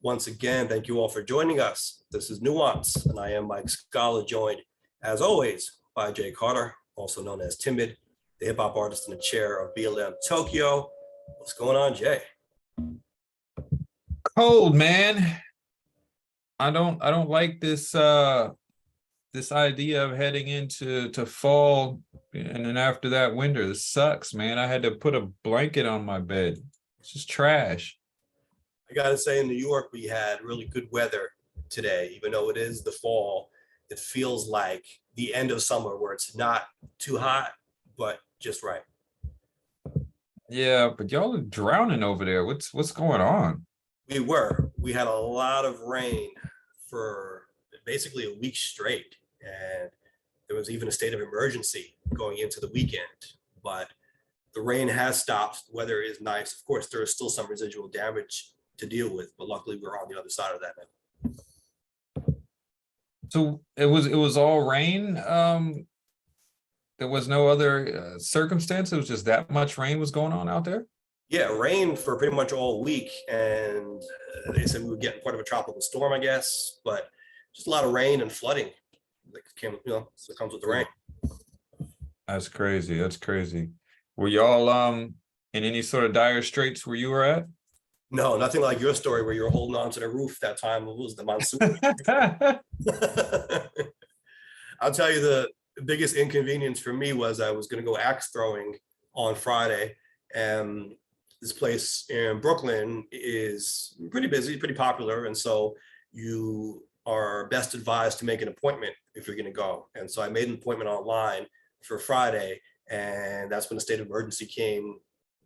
Once again, thank you all for joining us. This is Nuance, and I am Mike Scala, joined, as always, by Jay Carter, also known as Timid, the hip-hop artist in the chair of BLM Tokyo. What's going on, Jay? Cold, man. I don't like this this idea of heading into fall and then after that winter. This sucks, man. I had to put a blanket on my bed. It's just trash. I gotta say, in New York, we had really good weather today. Even though it is the fall, it feels like the end of summer where it's not too hot, but just right. Yeah, but y'all are drowning over there. What's going on? We had a lot of rain for basically a week straight, and there was even a state of emergency going into the weekend. But the rain has stopped. The weather is nice. Of course, there is still some residual damage to deal with, but luckily we're on the other side of that now. So it was all rain. There was no other circumstance. It was just that much rain was going on out there. Yeah, rain for pretty much all week, and they said we were getting part of a tropical storm, I guess, but just a lot of rain and flooding that came, so it comes with the rain. That's crazy. That's crazy. Were y'all in any sort of dire straits where you were at? No, nothing like your story where you were holding on to the roof that time. It was the monsoon. I'll tell you, the biggest inconvenience for me was I was going to go axe throwing on Friday, and this place in Brooklyn is pretty busy, pretty popular, and so you are best advised to make an appointment if you're going to go. And so I made an appointment online for Friday, and that's when the state of emergency came.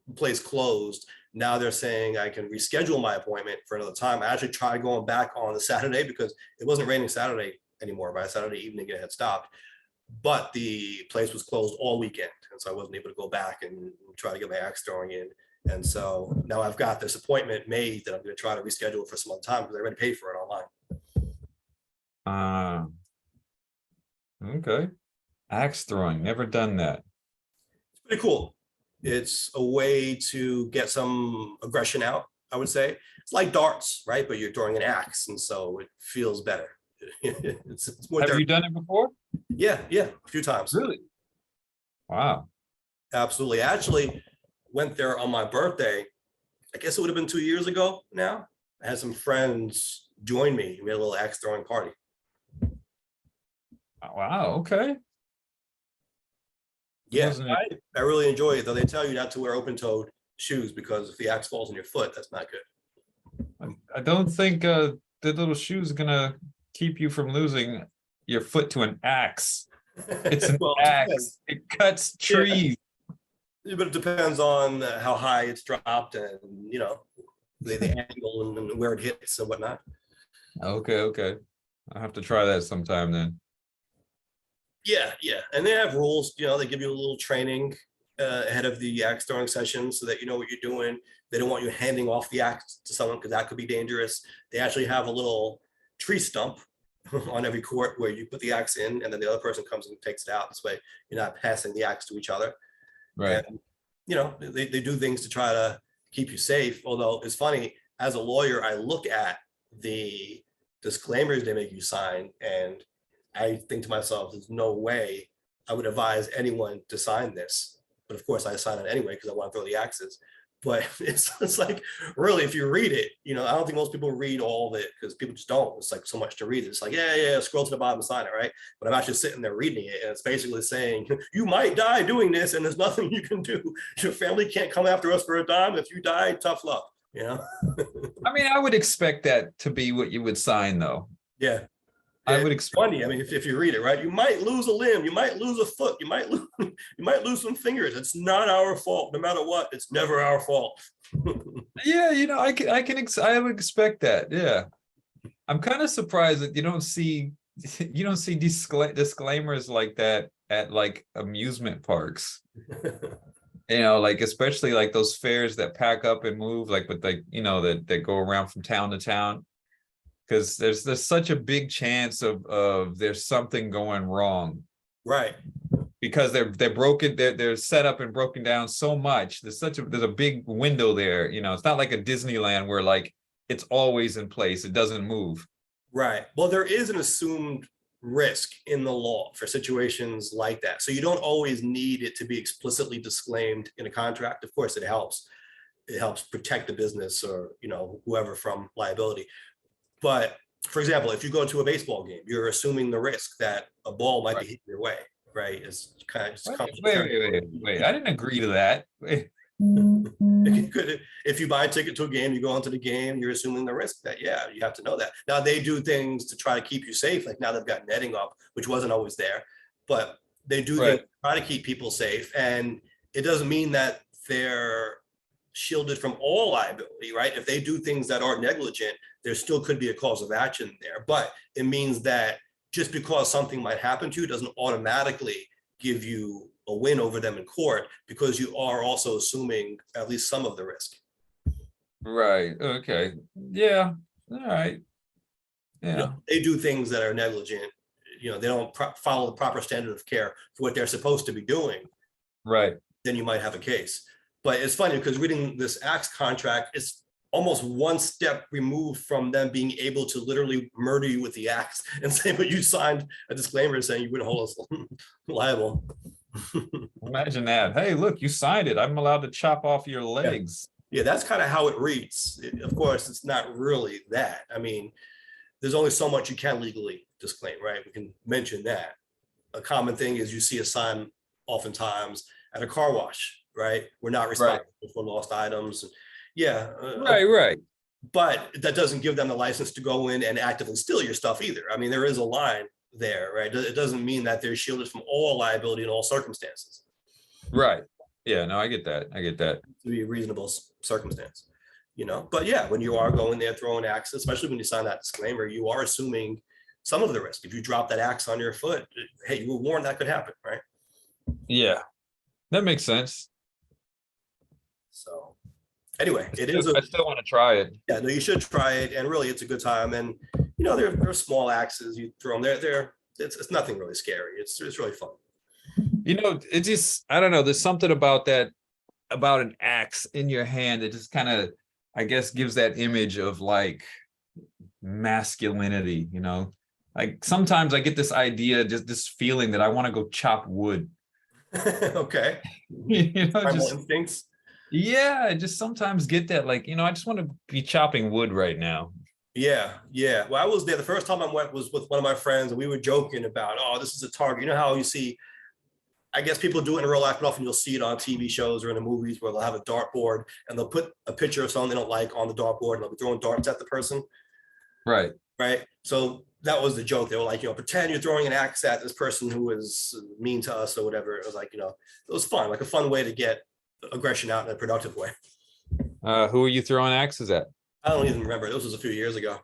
The place closed. Now they're saying I can reschedule my appointment for another time. I actually tried going back on the Saturday because it wasn't raining Saturday anymore. By Saturday evening, it had stopped, but the place was closed all weekend, and so I wasn't able to go back and try to get my axe throwing in. And so now I've got this appointment made that I'm going to try to reschedule for some other time because I already paid for it online. Okay. Axe throwing, never done that. It's pretty cool. It's a way to get some aggression out, I would say. It's like darts, right? But you're throwing an axe, and so it feels better. it's more. Have you done it before? Yeah, a few times. Really? Wow. Absolutely. I actually went there on my birthday. I guess it would have been 2 years ago now. I had some friends join me. We had a little axe throwing party. Wow, okay. Yeah, I really enjoy it, though. They tell you not to wear open-toed shoes because if the axe falls on your foot, that's not good. I don't think the little shoes are gonna keep you from losing your foot to an axe. It's an axe. It cuts trees. Yeah, but it depends on how high it's dropped and the angle and where it hits and whatnot. Okay. I'll have to try that sometime then. Yeah. And they have rules, they give you a little training ahead of the axe throwing session so that you know what you're doing. They don't want you handing off the axe to someone because that could be dangerous. They actually have a little tree stump on every court where you put the axe in and then the other person comes and takes it out. This way you're not passing the axe to each other. Right. And, they do things to try to keep you safe. Although it's funny, as a lawyer, I look at the disclaimers they make you sign and I think to myself, there's no way I would advise anyone to sign this. But of course I sign it anyway because I want to throw the axes. But it's like, really, if you read it, I don't think most people read all of it because people just don't. It's like so much to read. It's like, yeah, scroll to the bottom and sign it, right? But I'm actually sitting there reading it, and it's basically saying, you might die doing this, and there's nothing you can do. Your family can't come after us for a dime. If you die, tough luck, I mean, I would expect that to be what you would sign, though. Yeah. I would expect. Funny. I mean, if you read it, right, you might lose a limb, you might lose a foot, you might lose some fingers. It's not our fault. No matter what, it's never our fault. Yeah, I would expect that. Yeah, I'm kind of surprised that you don't see disclaimers like that at like amusement parks. Like especially like those fairs that pack up and move, like with that go around from town to town. Because there's such a big chance of there's something going wrong, right? Because they're broken, they're set up and broken down so much. There's a big window there. It's not like a Disneyland where like it's always in place. It doesn't move. Right. Well, there is an assumed risk in the law for situations like that. So you don't always need it to be explicitly disclaimed in a contract. Of course, it helps. It helps protect the business or, whoever from liability. But for example, if you go to a baseball game, you're assuming the risk that a ball might be hit your way, right? It's kind of Wait. I didn't agree to that. Wait. If you buy a ticket to a game, you go into the game, you're assuming the risk that, you have to know that. Now they do things to try to keep you safe. Like now they've got netting up, which wasn't always there, but they do things to try to keep people safe. And it doesn't mean that they're shielded from all liability, right? If they do things that are negligent, there still could be a cause of action there. But it means that just because something might happen to you doesn't automatically give you a win over them in court, because you are also assuming at least some of the risk. Right. Okay. Yeah. All right. Yeah. They do things that are negligent. They don't follow the proper standard of care for what they're supposed to be doing. Right. Then you might have a case. But it's funny because reading this axe contract, it's almost one step removed from them being able to literally murder you with the axe and say, but you signed a disclaimer saying you wouldn't hold us liable. Imagine that. Hey, look, you signed it. I'm allowed to chop off your legs. Yeah, that's kind of how it reads. Of course, it's not really that. I mean, there's only so much you can legally disclaim, right? We can mention that. A common thing is you see a sign oftentimes at a car wash, right? We're not responsible for lost items. Yeah. Right. But that doesn't give them the license to go in and actively steal your stuff either. I mean, there is a line there, right? It doesn't mean that they're shielded from all liability in all circumstances. Right. Yeah, no, I get that. To be a reasonable circumstance, but yeah, when you are going there throwing axes, especially when you sign that disclaimer, you are assuming some of the risk. If you drop that axe on your foot, hey, you were warned that could happen, right? Yeah, that makes sense. So anyway, I still want to try it. Yeah, no, you should try it, and really it's a good time. And they're small axes, you throw them, it's nothing really scary. It's really fun. It just, I don't know, there's something about that, about an axe in your hand that just kind of, I guess, gives that image of like masculinity. Like sometimes I get this idea, just this feeling that I want to go chop wood. Okay. Just instincts. Yeah, I just sometimes get that, like, I just want to be chopping wood right now. Yeah. Well, I was there. The first time I went was with one of my friends, and we were joking about, oh, this is a target. You know how you see, I guess people do it in real life, but often you'll see it on TV shows or in the movies where they'll have a dartboard and they'll put a picture of someone they don't like on the dartboard and they'll be throwing darts at the person. Right. So that was the joke. They were like, pretend you're throwing an axe at this person who was mean to us or whatever. It was like, it was fun, like a fun way to get aggression out in a productive way. Who are you throwing axes at? I don't even remember. This was a few years ago.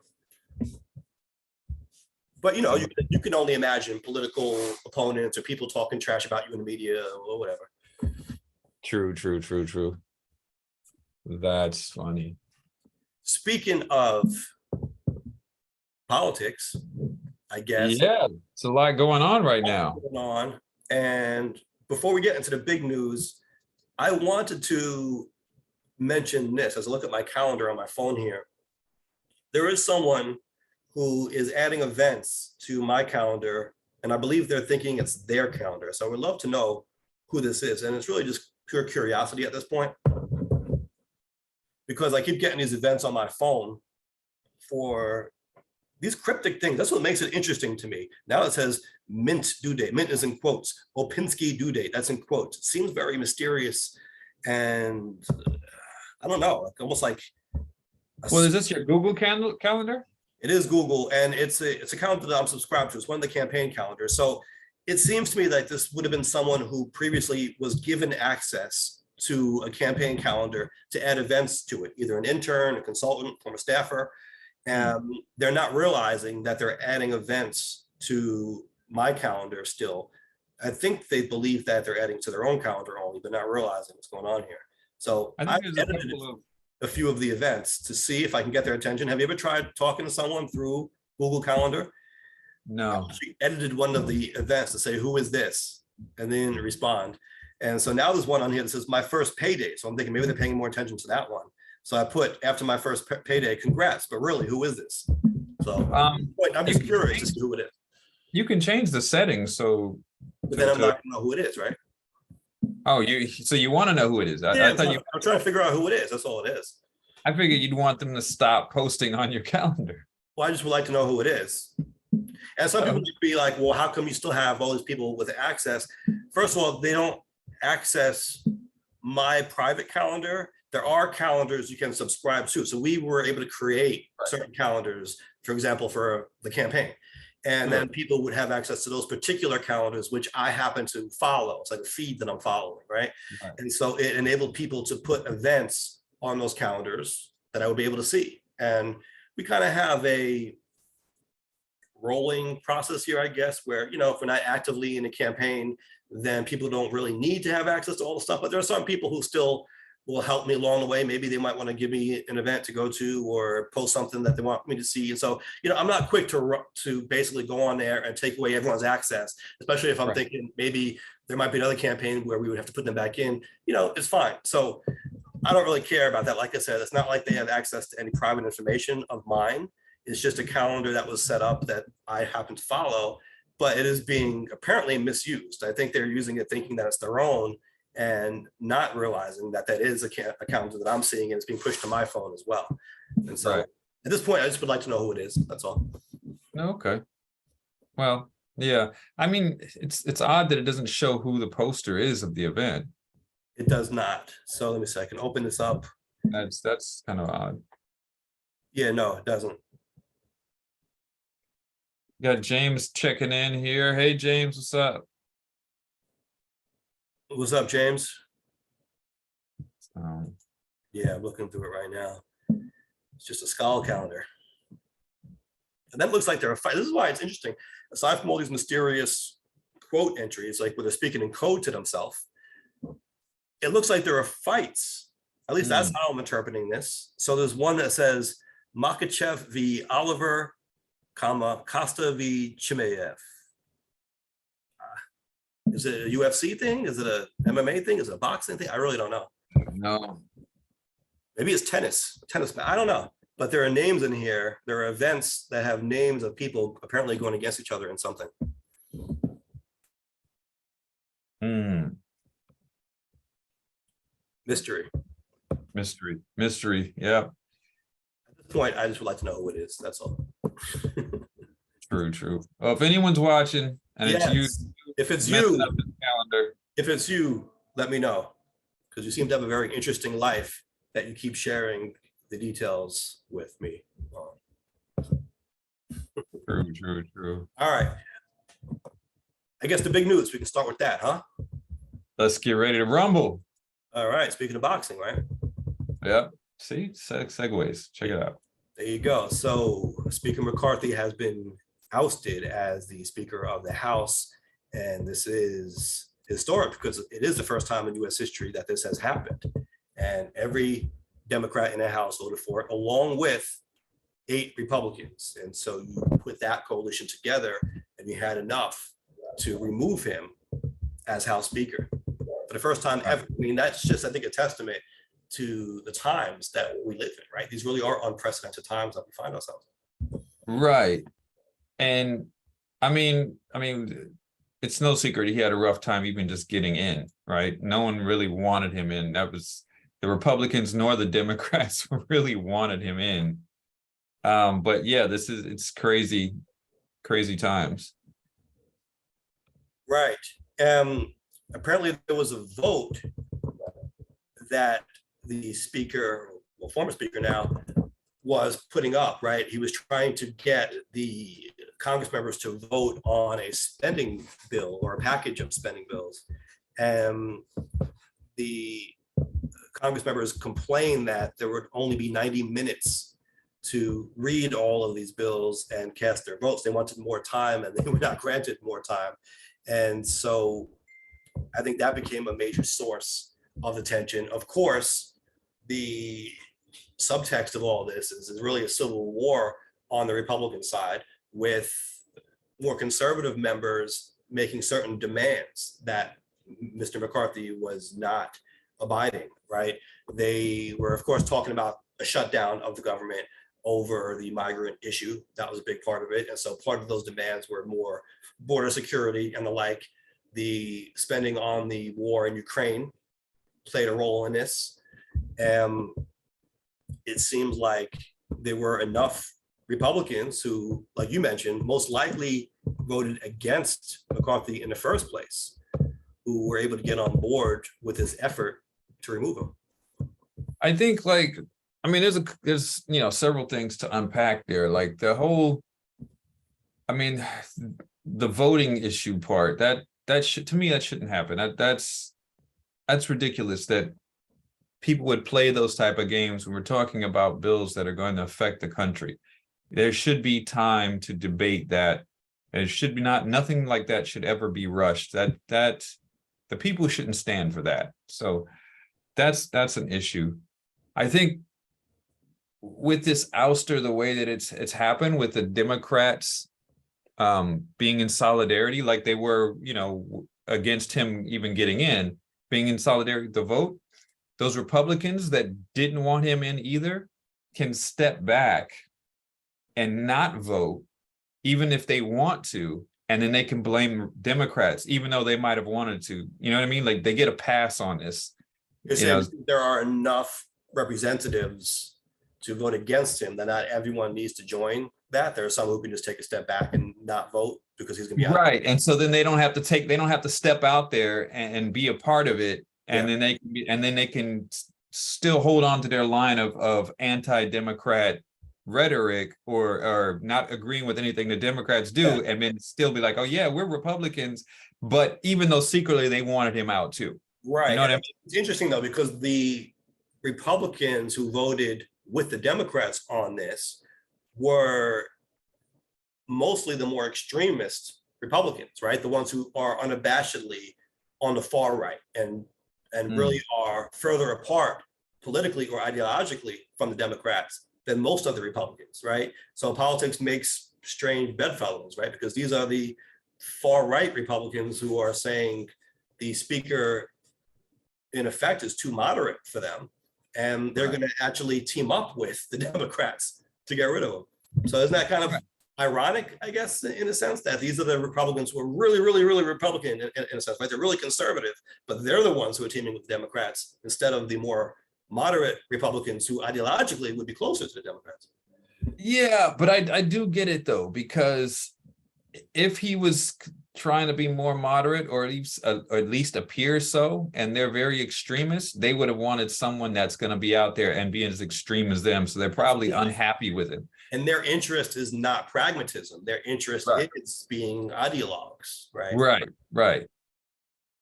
But you can only imagine political opponents or people talking trash about you in the media or whatever. True. That's funny. Speaking of politics, I guess. Yeah, it's a lot going on right now. And before we get into the big news, I wanted to mention this as I look at my calendar on my phone here. There is someone who is adding events to my calendar, and I believe they're thinking it's their calendar. So I would love to know who this is. And it's really just pure curiosity at this point, because I keep getting these events on my phone for these cryptic things. That's what makes it interesting to me. Now it says mint due date. Mint is in quotes. Opinski due date. That's in quotes. It seems very mysterious. And I don't know, almost like. Well, is this your Google calendar? It is Google, and it's a calendar that I'm subscribed to. It's one of the campaign calendars. So it seems to me like this would have been someone who previously was given access to a campaign calendar to add events to it, either an intern, a consultant, former staffer. They're not realizing that they're adding events to my calendar still. I think they believe that they're adding to their own calendar only, but not realizing what's going on here. So I edited a few of the events to see if I can get their attention. Have you ever tried talking to someone through Google Calendar? No. She edited one of the events to say, who is this? And then respond. And so now there's one on here that says my first payday. So I'm thinking maybe they're paying more attention to that one. So I put after my first payday, congrats, but really, who is this? So I'm you just can curious to change- see who it is. You can change the settings, so. But then I'm not gonna know who it is, right? Oh, so you want to know who it is? Yeah, I thought you. I'm trying to figure out who it is. That's all it is. I figured you'd want them to stop posting on your calendar. Well, I just would like to know who it is. And some people would be like, well, how come you still have all these people with access? First of all, they don't access my private calendar. There are calendars you can subscribe to. So we were able to create certain calendars, for example, for the campaign. And then people would have access to those particular calendars, which I happen to follow. It's like a feed that I'm following, right? And so it enabled people to put events on those calendars that I would be able to see. And we kind of have a rolling process here, I guess, where, you know, if we're not actively in a campaign, then people don't really need to have access to all the stuff. But there are some people who still will help me along the way. Maybe they might want to give me an event to go to or post something that they want me to see. And so, you know, I'm not quick to basically go on there and take away everyone's access, especially if I'm thinking maybe there might be another campaign where we would have to put them back in. You know, it's fine. So I don't really care about that. Like I said, it's not like they have access to any private information of mine. It's just a calendar that was set up that I happen to follow, but it is being apparently misused. I think they're using it thinking that it's their own and not realizing that that is a calendar that I'm seeing and it's being pushed to my phone as well. And so at this point, I just would like to know who it is. That's all. Okay. Well, yeah. I mean, it's odd that it doesn't show who the poster is of the event. It does not. So let me see. I can open this up. That's kind of odd. Yeah, no, it doesn't. Got James checking in here. Hey, James, what's up? What's up, James? Um, Yeah, I'm looking through it right now. It's just a Scala calendar. And that looks like there are fights. This is why it's interesting. Aside from all these mysterious quote entries, like where they're speaking in code to themselves, it looks like there are fights. At least that's how I'm interpreting this. So there's one that says Makachev v. Oliver, Costa v. Chimaev. Is it a UFC thing? Is it a MMA thing? Is it a boxing thing? I really don't know. no. Maybe it's tennis. I don't know. But there are names in here. There are events that have names of people apparently going against each other in something. Mystery. Yeah. At this point, I just would like to know who it is. That's all. True. Well, if anyone's watching and it's you, if it's you, let me know, because you seem to have a very interesting life that you keep sharing the details with me on. True. All right. I guess the big news, we can start with that, huh? Let's get ready to rumble. All right. Speaking of boxing, right? Yep. See, segues. Check it out. There you go. So Speaker McCarthy has been ousted as the Speaker of the House. And this is historic because it is the first time in US history that this has happened. And every Democrat in the House voted for it, along with 8 Republicans. And so you put that coalition together and you had enough to remove him as House Speaker for the first time ever. I mean, that's just, I think, a testament to the times that we live in, right? These really are unprecedented times that we find ourselves in. Right. And I mean, it's no secret he had a rough time even just getting in, right? No one really wanted him in. That was the Republicans nor the Democrats really wanted him in. But yeah, it's crazy times. Right. Apparently there was a vote that the speaker, well, former speaker now, was putting up, right? He was trying to get the Congress members to vote on a spending bill or a package of spending bills. And the Congress members complained that there would only be 90 minutes to read all of these bills and cast their votes. They wanted more time and they were not granted more time. And so I think that became a major source of the tension. Of course, the subtext of all this is really a civil war on the Republican side, with more conservative members making certain demands that Mr. McCarthy was not abiding, right? They were, of course, talking about a shutdown of the government over the migrant issue. That was a big part of it. And so part of those demands were more border security and the like. The spending on the war in Ukraine played a role in this. It seems like there were enough Republicans who, like you mentioned, most likely voted against McCarthy in the first place, who were able to get on board with his effort to remove him. I think like, I mean, there's several things to unpack there. Like the whole, I mean, the voting issue part, that should, to me, that shouldn't happen. That's ridiculous that people would play those type of games when we're talking about bills that are going to affect the country. There should be time to debate that. It should be nothing like that should ever be rushed. That the people shouldn't stand for that. So that's an issue. I think with this ouster, the way that it's happened with the Democrats being in solidarity, like they were, against him even getting in, being in solidarity with the vote, those Republicans that didn't want him in either can step back and not vote, even if they want to, and then they can blame Democrats, even though they might have wanted to. You know what I mean? Like they get a pass on this. You're saying there are enough representatives to vote against him that not everyone needs to join that. There are some who can just take a step back and not vote because he's going to be right. And so then they don't have to step out there and be a part of it. And then they can still hold on to their line of anti-Democrat rhetoric or not agreeing with anything the Democrats do, and then still be like, oh yeah, we're Republicans, but even though secretly they wanted him out too. Right. You know what I mean? It's interesting though, because the Republicans who voted with the Democrats on this were mostly the more extremist Republicans, right? The ones who are unabashedly on the far right and really are further apart politically or ideologically from the Democrats than most of the Republicans, right? So politics makes strange bedfellows, right? Because these are the far right Republicans who are saying the speaker in effect is too moderate for them, and they're going to actually team up with the Democrats to get rid of him. So isn't that kind of ironic, I guess, in a sense, that these are the Republicans who are really, really, really Republican in a sense, right? They're really conservative, but they're the ones who are teaming with the Democrats instead of the more moderate Republicans who ideologically would be closer to the Democrats. Yeah, but I do get it though, because if he was trying to be more moderate or at least appear so, and they're very extremist, they would have wanted someone that's going to be out there and be as extreme as them. So they're probably unhappy with it. And their interest is not pragmatism. Their interest is being ideologues, right? Right.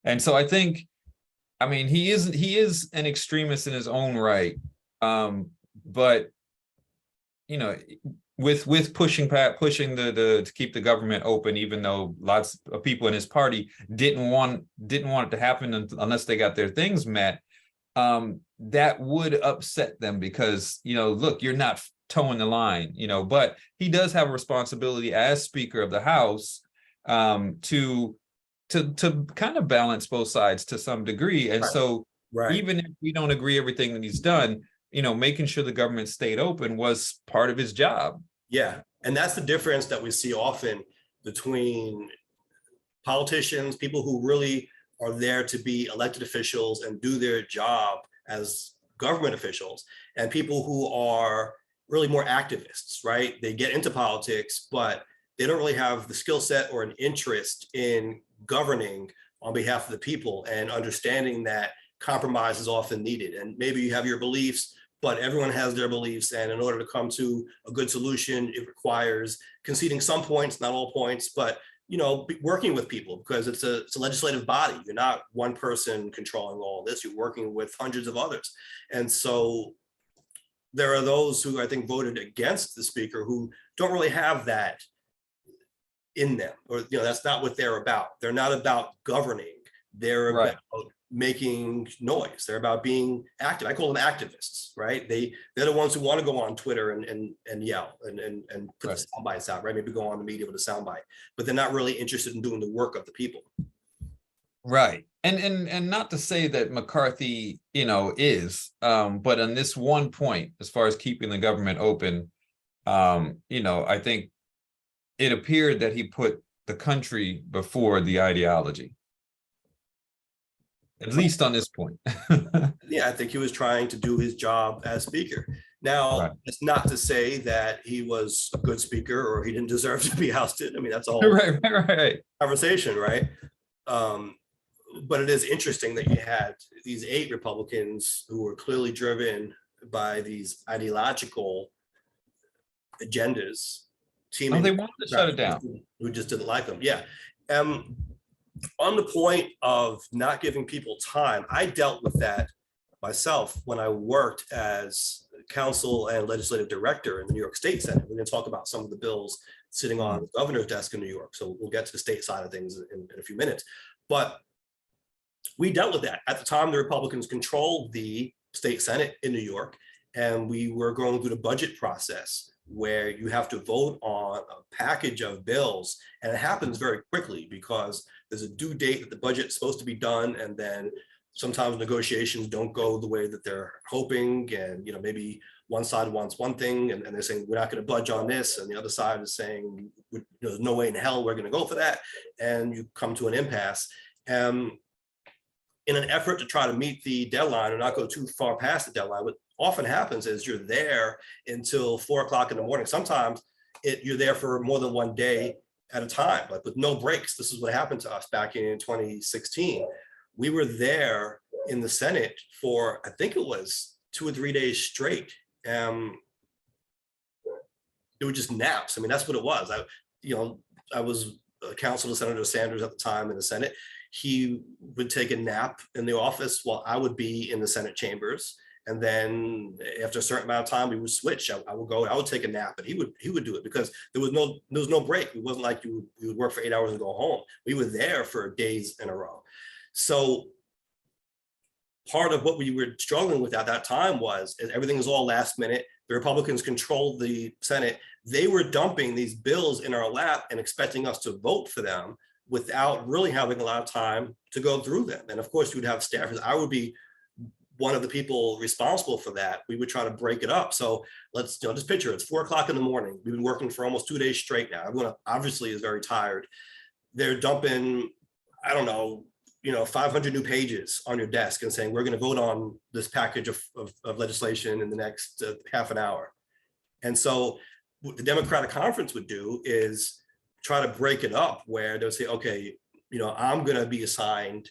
And so I think, I mean, he is an extremist in his own right. But with pushing the to keep the government open, even though lots of people in his party didn't want it to happen unless they got their things met, that would upset them because, look, you're not towing the line, but he does have a responsibility as Speaker of the House to kind of balance both sides to some degree. And so even if we don't agree everything that he's done, making sure the government stayed open was part of his job. Yeah. And that's the difference that we see often between politicians, people who really are there to be elected officials and do their job as government officials, and people who are really more activists, right? They get into politics, but they don't really have the skill set or an interest in governing on behalf of the people and understanding that compromise is often needed. And maybe you have your beliefs, but everyone has their beliefs. And in order to come to a good solution, it requires conceding some points, not all points, but working with people, because it's a legislative body. You're not one person controlling all this. You're working with hundreds of others. And so there are those who I think voted against the speaker who don't really have that in them, or that's not what they're about. They're not about governing. They're about making noise. They're about being active. I call them activists, right? They're the ones who want to go on Twitter and yell and put the sound bites out, right? Maybe go on the media with a sound bite, but they're not really interested in doing the work of the people. Right. And not to say that McCarthy, is, but on this one point, as far as keeping the government open, I think it appeared that he put the country before the ideology, at least on this point. Yeah, I think he was trying to do his job as speaker. Right. Now, it's not to say that he was a good speaker or he didn't deserve to be ousted. I mean, that's a whole Right. conversation, right? But it is interesting that you had these 8 Republicans who were clearly driven by these ideological agendas Oh, teaming they wanted to shut it down. who just didn't like them. Yeah. On the point of not giving people time, I dealt with that myself when I worked as council and legislative director in the New York State Senate. We're going to talk about some of the bills sitting on the governor's desk in New York. So we'll get to the state side of things in a few minutes. But we dealt with that. At the time, the Republicans controlled the state Senate in New York, and we were going through the budget process where you have to vote on a package of bills. And it happens very quickly because there's a due date that the budget's supposed to be done. And then sometimes negotiations don't go the way that they're hoping. And, maybe one side wants one thing and they're saying, we're not going to budge on this. And the other side is saying, there's no way in hell we're going to go for that. And you come to an impasse. In an effort to try to meet the deadline or not go too far past the deadline, what often happens is you're there until 4 o'clock in the morning. Sometimes you're there for more than one day at a time, like with no breaks. This is what happened to us back in 2016. We were there in the Senate for, I think it was 2 or 3 days straight. It were just naps. I mean, that's what it was. I was counsel to Senator Sanders at the time in the Senate. He would take a nap in the office while I would be in the Senate chambers. And then after a certain amount of time, we would switch. I would take a nap, and he would do it because there was no break. It wasn't like you would work for 8 hours and go home. We were there for days in a row. So part of what we were struggling with at that time was everything was all last minute. The Republicans controlled the Senate. They were dumping these bills in our lap and expecting us to vote for them without really having a lot of time to go through them. And of course, you would have staffers. I would be one of the people responsible for that. We would try to break it up. So let's just picture it's 4 o'clock in the morning. We've been working for almost 2 days straight now. Everyone obviously is very tired. They're dumping, I don't know, 500 new pages on your desk and saying, we're going to vote on this package of legislation in the next half an hour. And so what the Democratic Conference would do is try to break it up where they'll say, okay, I'm going to be assigned,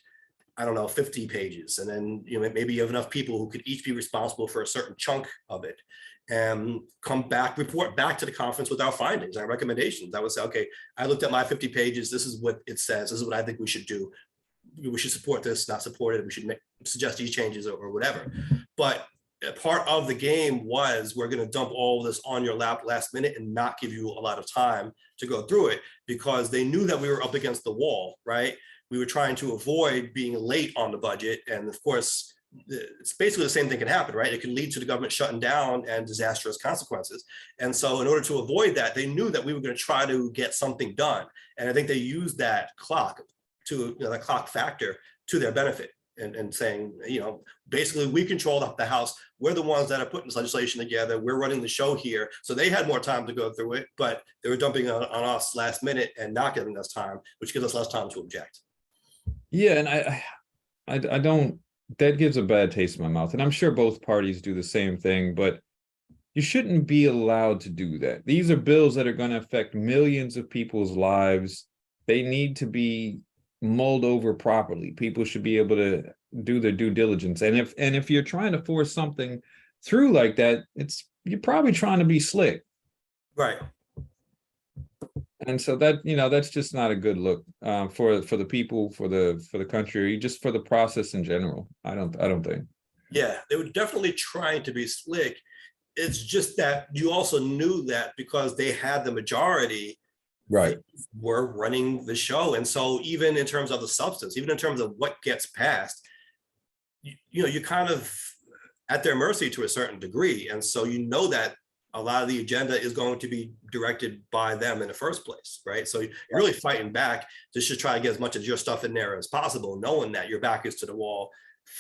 I don't know, 50 pages. And then, maybe you have enough people who could each be responsible for a certain chunk of it and report back to the conference with our findings, our recommendations. I would say, okay, I looked at my 50 pages. This is what it says. This is what I think we should do. We should support this, not support it. We should suggest these changes or whatever. But part of the game was we're going to dump all this on your lap last minute and not give you a lot of time to go through it because they knew that we were up against the wall, right? We were trying to avoid being late on the budget. And of course, it's basically the same thing can happen, right? It can lead to the government shutting down and disastrous consequences. And so in order to avoid that, they knew that we were going to try to get something done. And I think they used that clock to the clock factor to their benefit. And saying, basically we control the House. We're the ones that are putting this legislation together. We're running the show here. So they had more time to go through it, but they were dumping on us last minute and not giving us time, which gives us less time to object. Yeah, and I don't, that gives a bad taste in my mouth. And I'm sure both parties do the same thing, but you shouldn't be allowed to do that. These are bills that are going to affect millions of people's lives. They need to be mulled over properly. People should be able to do their due diligence. And if you're trying to force something through like that, you're probably trying to be slick. Right. And so that, that's just not a good look for the people, for the country, just for the process in general. I don't think. Yeah, they were definitely trying to be slick. It's just that you also knew that because they had the majority, right, were running the show. And so even in terms of the substance, even in terms of what gets passed, you're kind of at their mercy to a certain degree. And so that a lot of the agenda is going to be directed by them in the first place, right? So you're really fighting back just to try to get as much of your stuff in there as possible, knowing that your back is to the wall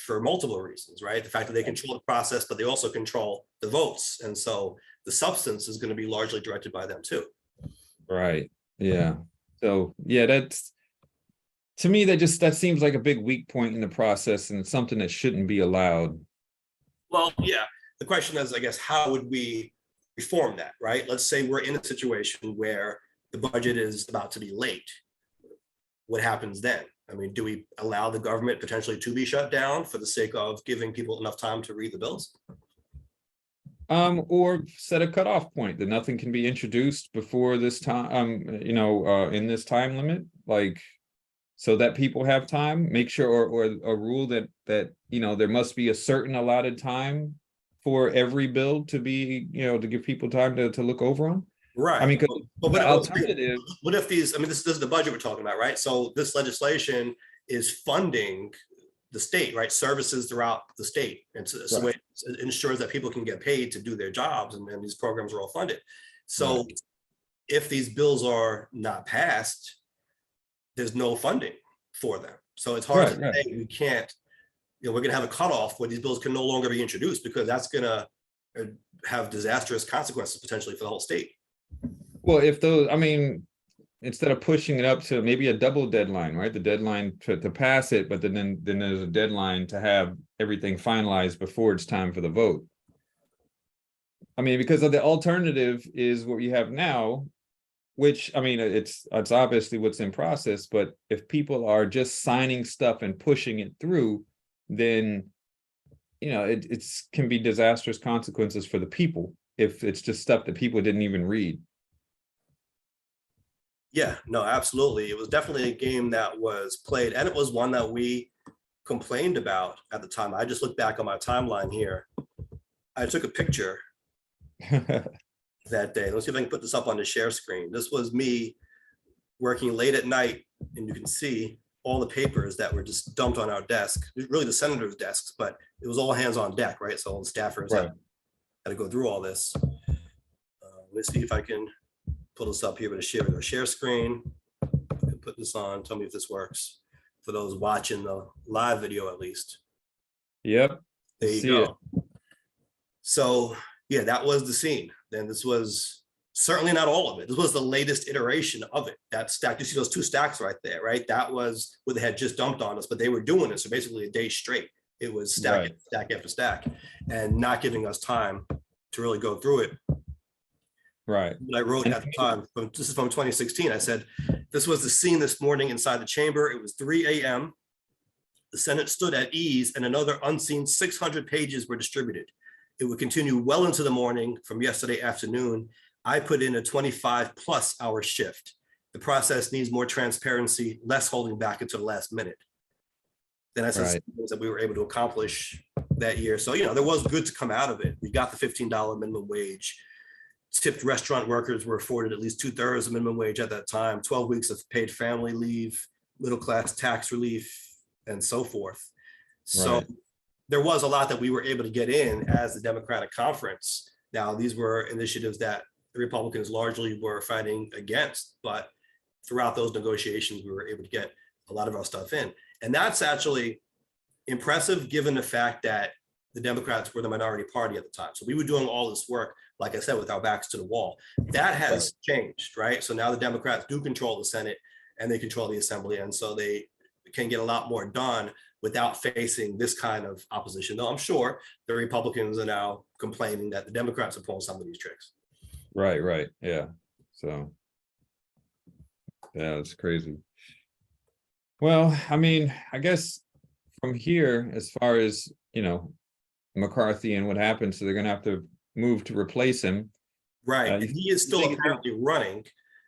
for multiple reasons, right? The fact that they control the process, but they also control the votes. And so the substance is going to be largely directed by them too. Right. Yeah. So yeah, that's, to me, that seems like a big weak point in the process, and it's something that shouldn't be allowed. Well, yeah. The question is, I guess, how would we reform that, right? Let's say we're in a situation where the budget is about to be late. What happens then? I mean, do we allow the government potentially to be shut down for the sake of giving people enough time to read the bills? Or set a cutoff point that nothing can be introduced before this time, in this time limit, like, so that people have time. Make sure, or a rule that there must be a certain allotted time for every bill to be, to give people time to look over them. Right. I mean, but the alternative. What if these? I mean, this is the budget we're talking about, right? So this legislation is funding the state, right? Services throughout the state, and so it ensures that people can get paid to do their jobs, and these programs are all funded. So if these bills are not passed, there's no funding for them. So it's hard to say we can't. We're going to have a cutoff where these bills can no longer be introduced, because that's going to have disastrous consequences potentially for the whole state. Well, if those, I mean, instead of pushing it up to maybe a double deadline, right? The deadline to pass it, but then there's a deadline to have everything finalized before it's time for the vote. I mean, because of the alternative is what you have now, which, I mean, it's obviously what's in process, but if people are just signing stuff and pushing it through, then, it can be disastrous consequences for the people if it's just stuff that people didn't even read. Yeah, no, absolutely. It was definitely a game that was played, and it was one that we complained about at the time. I just looked back on my timeline here. I took a picture that day. Let's see if I can put this up on the share screen. This was me working late at night, and you can see all the papers that were just dumped on our desk, really the senators' desks, but it was all hands on deck, right? So all the staffers had to go through all this. Let's see if I can pull this up here with a share screen. I can put this on. Tell me if this works for those watching the live video, at least. Yep. There you go. So yeah, that was the scene. Then this was certainly not all of it. This was the latest iteration of it. That stack, you see those two stacks right there, right? That was what they had just dumped on us, but they were doing it. So basically a day straight. It was stack after stack, and not giving us time to really go through it. Right. I wrote at the time, this is from 2016. I said, this was the scene this morning inside the chamber. It was 3 a.m. The Senate stood at ease, and another unseen 600 pages were distributed. It would continue well into the morning from yesterday afternoon. I put in a 25+ hour shift. The process needs more transparency, less holding back until the last minute. Then I said things that we were able to accomplish that year. So, there was good to come out of it. We got the $15 minimum wage. Tipped restaurant workers were afforded at least 2/3 of minimum wage at that time, 12 weeks of paid family leave, middle-class tax relief, and so forth. So there was a lot that we were able to get in as the Democratic conference. Now, these were initiatives that the Republicans largely were fighting against, but throughout those negotiations, we were able to get a lot of our stuff in. And that's actually impressive, given the fact that the Democrats were the minority party at the time. So we were doing all this work, like I said, with our backs to the wall. That has changed, right? So now the Democrats do control the Senate, and they control the Assembly. And so they can get a lot more done without facing this kind of opposition. Though I'm sure the Republicans are now complaining that the Democrats are pulling some of these tricks. Right. Yeah. So, yeah, it's crazy. Well, I mean, I guess from here, as far as, McCarthy and what happened, so they're going to have to move to replace him. Right. He is still apparently running.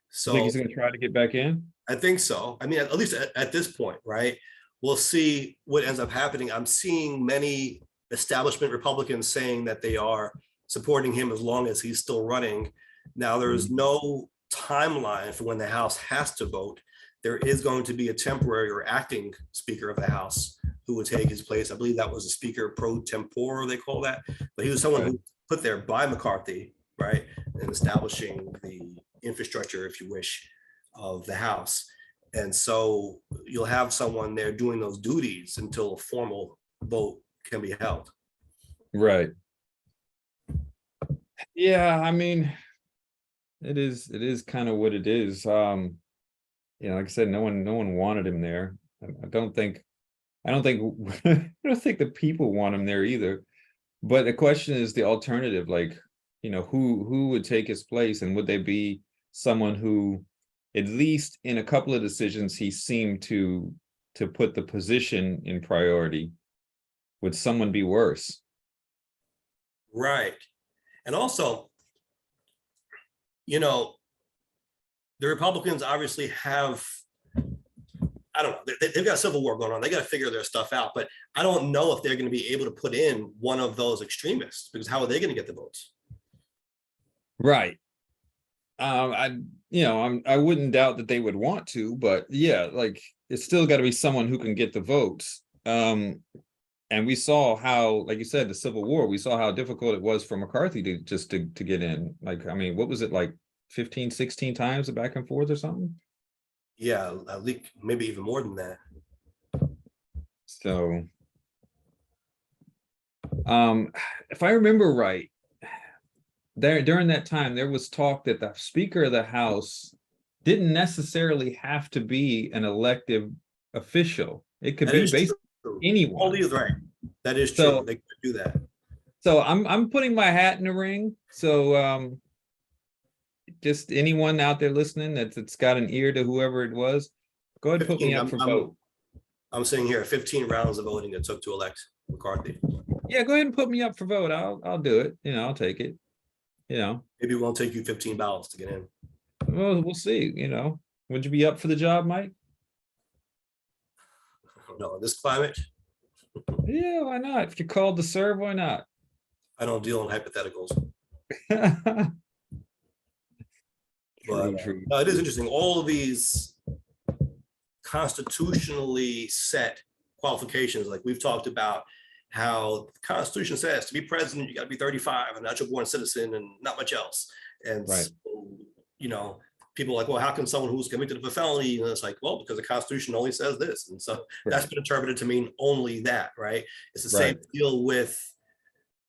So I think he's going to try to get back in. I think so. I mean, at least at this point, right? We'll see what ends up happening. I'm seeing many establishment Republicans saying that they are supporting him as long as he's still running. Now, there's no timeline for when the House has to vote. There is going to be a temporary or acting Speaker of the House who would take his place. I believe that was a Speaker pro tempore, they call that. But he was someone who was put there by McCarthy right? And establishing the infrastructure, if you wish, of the House. And so you'll have someone there doing those duties until a formal vote can be held. Right. Yeah, I mean, it is kind of what it is. You know, like I said, no one wanted him there. I don't think I don't think the people want him there either. But the question is the alternative, like, you know, who would take his place, and would they be someone who, at least in a couple of decisions, he seemed to put the position in priority? Would someone be worse? Right. And also, you know, the Republicans obviously have, I don't know, they've got a civil war going on. They got to figure their stuff out. But I don't know if they're going to be able to put in one of those extremists, because how are they going to get the votes? Right. I wouldn't doubt that they would want to, but yeah, like, it's still got to be someone who can get the votes. And we saw how, like you said, the Civil War, we saw how difficult it was for McCarthy to get in. Like, I mean, what was it, like 15, 16 times back and forth or something? Yeah, at least maybe even more than that. So, if I remember right, during that time, there was talk that the Speaker of the House didn't necessarily have to be an elective official. It could That be is basically true. anyone. Paulie is right. That is true. So, They could do that. so I'm putting my hat in the ring. So just anyone out there listening that's got an ear to whoever it was, go ahead and put me 15, up for vote. I'm sitting here, 15 rounds of voting it took to elect McCarthy. Yeah, go ahead and put me up for vote. I'll do it. You know, I'll take it. You know, Maybe it won't take you 15 ballots to get in. well, we'll see. You know, would you be up for the job, Mike? No, in this climate, Yeah, why not? If you're called to serve, why not? I don't deal in hypotheticals. True, But true. it is interesting. All of these constitutionally set qualifications, like we've talked about, how the Constitution says to be president, you got to be 35 and natural born citizen and not much else. And Right. so, you know, people are like, well, how can someone who's convicted of a felony? And it's like, well, because the Constitution only says this. And so that's been interpreted to mean only that, right? It's the same deal with,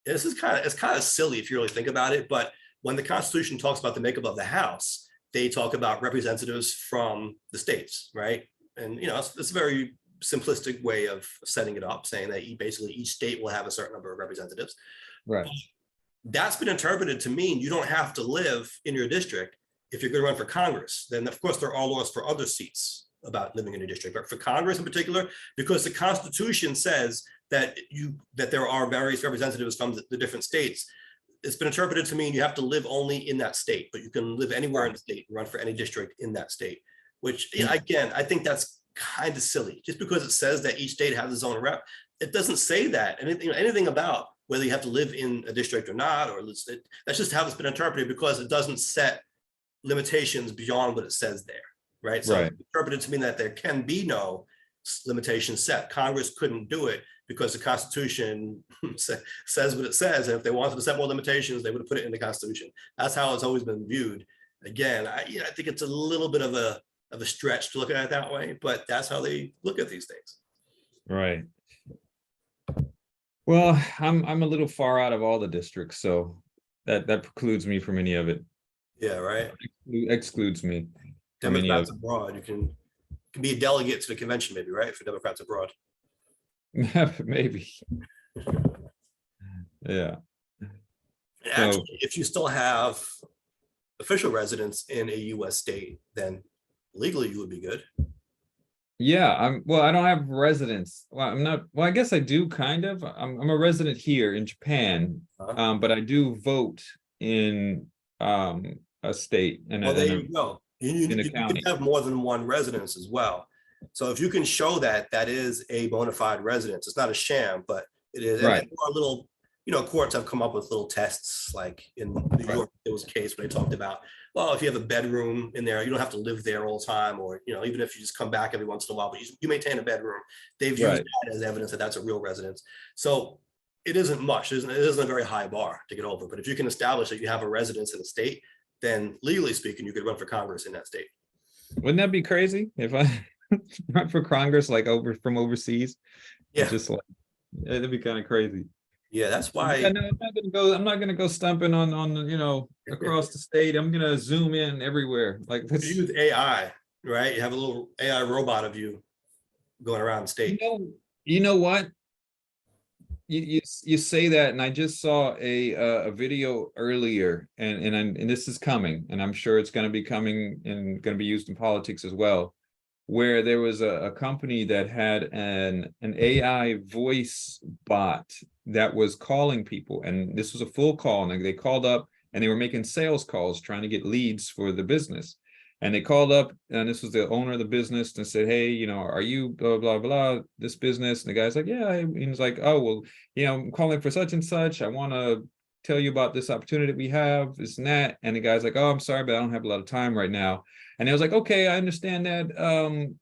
it's kind of silly if you really think about it, but when the Constitution talks about the makeup of the House, they talk about representatives from the states, right? And you know, it's a very simplistic way of setting it up, saying that basically each state will have a certain number of representatives. Right. That's been interpreted to mean you don't have to live in your district if you're going to run for Congress. Then of course there are laws for other seats about living in a district, but for Congress in particular, because the Constitution says that there are various representatives from the different states, it's been interpreted to mean you have to live only in that state, but you can live anywhere in the state and run for any district in that state, which again, I think that's kind of silly. Just because it says that each state has its own rep, it doesn't say that anything about whether you have to live in a district or not, or that's just how it's been interpreted, because it doesn't set limitations beyond what it says there, right? So it's interpreted to mean that there can be no limitations set. Congress couldn't do it because the Constitution says what it says. And if they wanted to set more limitations, they would have put it in the Constitution. That's how it's always been viewed. Again, I think it's a little bit of a stretch to look at it that way, but that's how they look at these things. Right. Well, I'm a little far out of all the districts, so that precludes me from any of it. Yeah, right. Excludes me. Democrats abroad, you can be a delegate to the convention, maybe, right? For Democrats abroad. Maybe. Yeah. Actually, if you still have official residence in a U.S. state, then legally you would be good. Yeah, well, I don't have residence. Well, I'm not, well, I guess I do kind of. I'm a resident here in Japan, but I do vote in a state and well, there you go. You can have more than one residence as well. So if you can show that that is a bona fide residence, it's not a sham, but it is. Right. And our little, courts have come up with little tests, like in New York, there was a case where they talked about, well, if you have a bedroom in there, you don't have to live there all the time, or, even if you just come back every once in a while, but you maintain a bedroom, they've used that as evidence that that's a real residence. So it isn't much. It isn't a very high bar to get over. But if you can establish that you have a residence in a state, then legally speaking, you could run for Congress in that state. Wouldn't that be crazy if I run for Congress like from overseas? Yeah, Just like it'd be kind of crazy. yeah, that's Yeah, why. no, I'm not gonna go stumping on across the state. I'm gonna zoom in everywhere. Like You this, use AI, right? You have a little AI robot of you going around the you state. know, you know what? You say that, and I just saw a video earlier, and this is coming, and I'm sure it's going to be coming and going to be used in politics as well, where there was a company that had an AI voice bot that was calling people, and this was a full call, and they called up and they were making sales calls trying to get leads for the business. And they called up, and this was the owner of the business, and said, hey, are you blah, blah, blah, this business? And the guy's like, yeah. And he's like, oh, well, I'm calling for such and such. I want to tell you about this opportunity that we have, this and that. And the guy's like, oh, I'm sorry, but I don't have a lot of time right now. And I was like, okay, I understand that.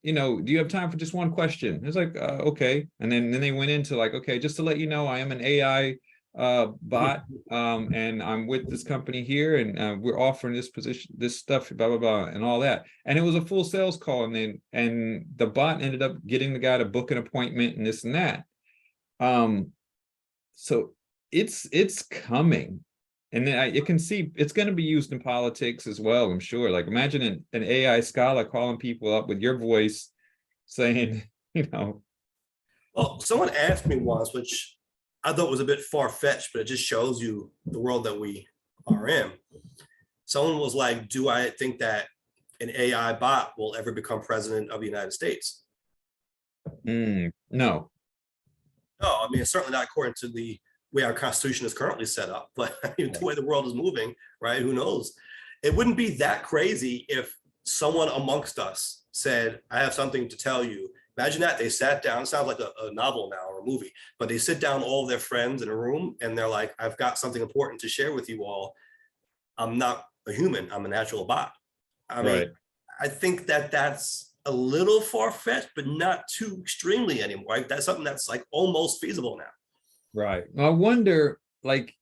Do you have time for just one question? It's like, okay. And then they went into like, okay, just to let you know, I am an AI bot, and I'm with this company here, and we're offering this position, this stuff, blah blah blah, and all that. And it was a full sales call, and the bot ended up getting the guy to book an appointment and this and that. So it's coming, and then you can see it's going to be used in politics as well, I'm sure. Like imagine an AI Scala calling people up with your voice saying, Well, someone asked me once, which I thought was a bit far-fetched, but it just shows you the world that we are in. Someone was like, do I think that an AI bot will ever become president of the United States? no. No, I mean, it's certainly not according to the way our Constitution is currently set up, but I mean, the way the world is moving, right? Who knows? It wouldn't be that crazy if someone amongst us said, I have something to tell you. Imagine that they sat down, it sounds like a novel now or a movie, but they sit down all of their friends in a room and they're like, I've got something important to share with you all. I'm not a human, I'm a natural bot. I mean, Right. I think that that's a little far-fetched, but not too extremely anymore. Right? That's something that's like almost feasible now. Right. I wonder, like,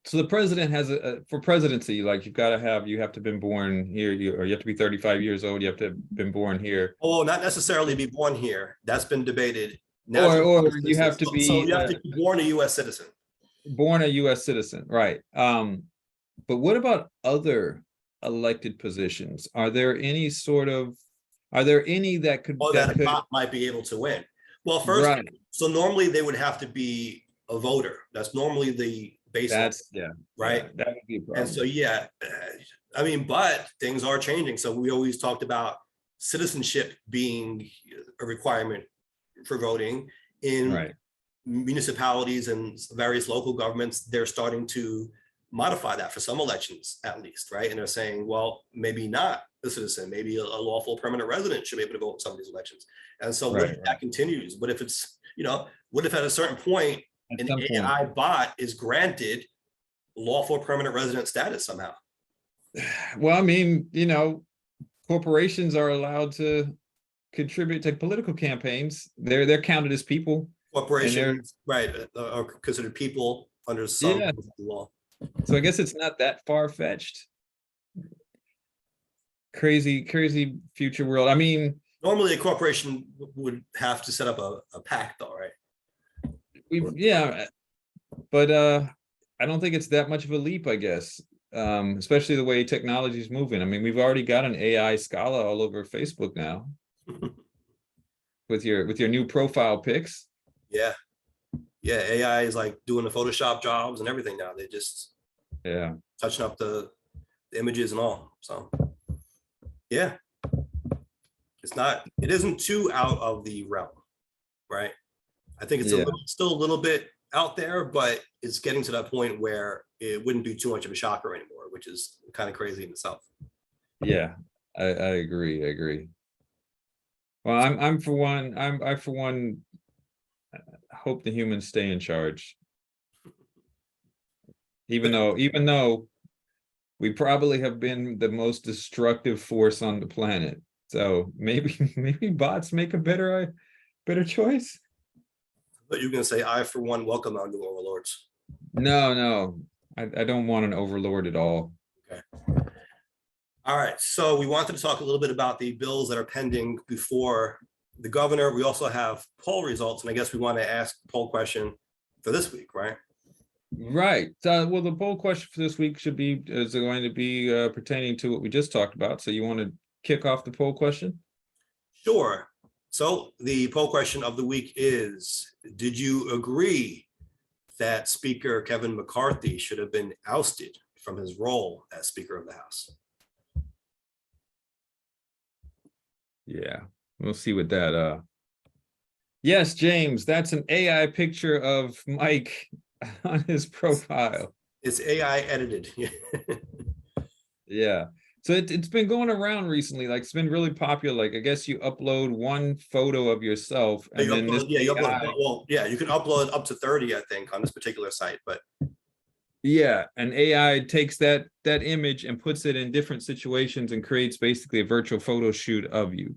so the president has for presidency, like you have to have been born here, or you have to be 35 years old. You have to have been born here. Oh, not necessarily be born here. That's been debated. Now, Or you have to be so you have to be born a U.S. citizen. Born a U.S. citizen, right? But what about other elected positions? Are there any that could Or that a bot might be able to win? Well, first, right. So normally they would have to be a voter. That's normally the baseline. Right. Yeah, that would be a problem. And so, yeah, I mean, but things are changing. So we always talked about citizenship being a requirement for voting in municipalities and various local governments. They're starting to modify that for some elections, at least, right? And they're saying, well, maybe not a citizen, maybe a lawful permanent resident should be able to vote in some of these elections. And so what if that continues? What if it's, what if at a certain point, an AI bot is granted lawful permanent resident status somehow? Well, I mean, corporations are allowed to contribute to political campaigns. They're counted as people. Corporations, right, are considered people under some law. So I guess it's not that far-fetched. Crazy future world. I mean, normally a corporation would have to set up a pact, though, right? But I don't think it's that much of a leap, I guess. Especially the way technology is moving. I mean, we've already got an AI Scala all over Facebook now. with your new profile pics. Yeah, AI is like doing the Photoshop jobs and everything now. They just touching up the images and all. So yeah, it isn't too out of the realm, right? I think it's still a little bit out there, but it's getting to that point where it wouldn't be too much of a shocker anymore, which is kind of crazy in itself. Yeah, I agree. Well, I for one hope the humans stay in charge. Even though we probably have been the most destructive force on the planet. So maybe bots make a better choice. But you're gonna say, I for one welcome our new overlords. No, I don't want an overlord at all. Okay. All right, so we wanted to talk a little bit about the bills that are pending before the governor. We also have poll results, and I guess we want to ask the poll question for this week, right? Right. Well, the poll question for this week is going to be pertaining to what we just talked about. So you want to kick off the poll question? Sure. So the poll question of the week is, did you agree that Speaker Kevin McCarthy should have been ousted from his role as Speaker of the House? Yeah, we'll see what that yes, James, that's an AI picture of Mike on his profile. It's AI edited. Yeah. So it's been going around recently, like it's been really popular. Like I guess you upload one photo of yourself and You then upload, this you AI, upload, well, yeah, you can upload up to 30, I think, on this particular site, but yeah, and AI takes that image and puts it in different situations and creates basically a virtual photo shoot of you.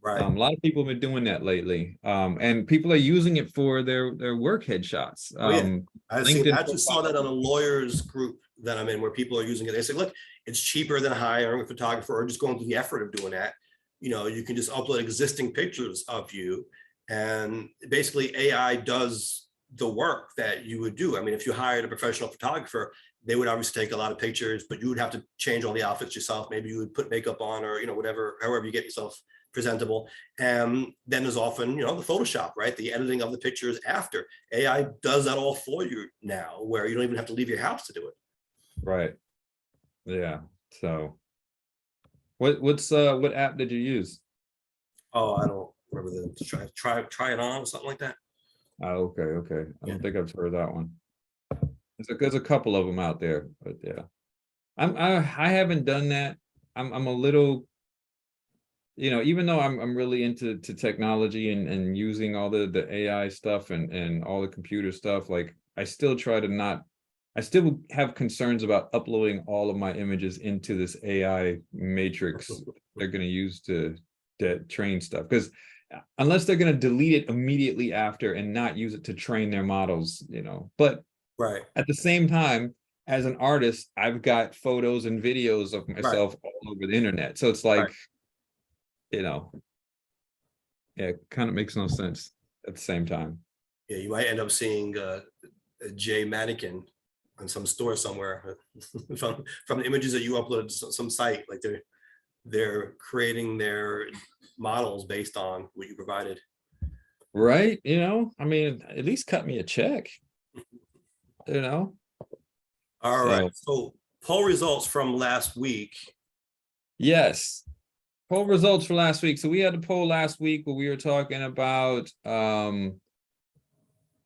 right. A lot of people have been doing that lately, and people are using it for their work headshots. Oh, yeah. I LinkedIn actually saw that on a lawyers group that I'm in, where people are using it. They say, look, it's cheaper than hiring a photographer or just going through the effort of doing that. You know, you can just upload existing pictures of you, and basically AI does the work that you would do. I mean, if you hired a professional photographer, they would obviously take a lot of pictures, but you would have to change all the outfits yourself. Maybe you would put makeup on, or, you know, whatever, however you get yourself presentable. And then there's often, you know, the Photoshop, right? The editing of the pictures after. AI does that all for you now, where you don't even have to leave your house to do it. Right. Yeah. So what app did you use? Oh, I don't remember the try it on or something like that. Oh, okay. I Yeah. don't think I've heard that one. There's a couple of them out there, but yeah. I haven't done that. I'm a little, you know, even though I'm really into technology and using all the AI stuff and all the computer stuff, like I still try to not, I still have concerns about uploading all of my images into this AI matrix they're going to use to train stuff, because unless they're going to delete it immediately after and not use it to train their models, you know. But Right. at the same time, as an artist, I've got photos and videos of myself all over the internet. So it's like, you know, yeah, it kind of makes no sense at the same time. Yeah, you might end up seeing a J mannequin on some store somewhere from the images that you uploaded to some site. Like they're creating their models based on what you provided. Right? You know, I mean, at least cut me a check, you know? All right. So poll results from last week. Yes. Poll results for last week. So we had a poll last week where we were talking about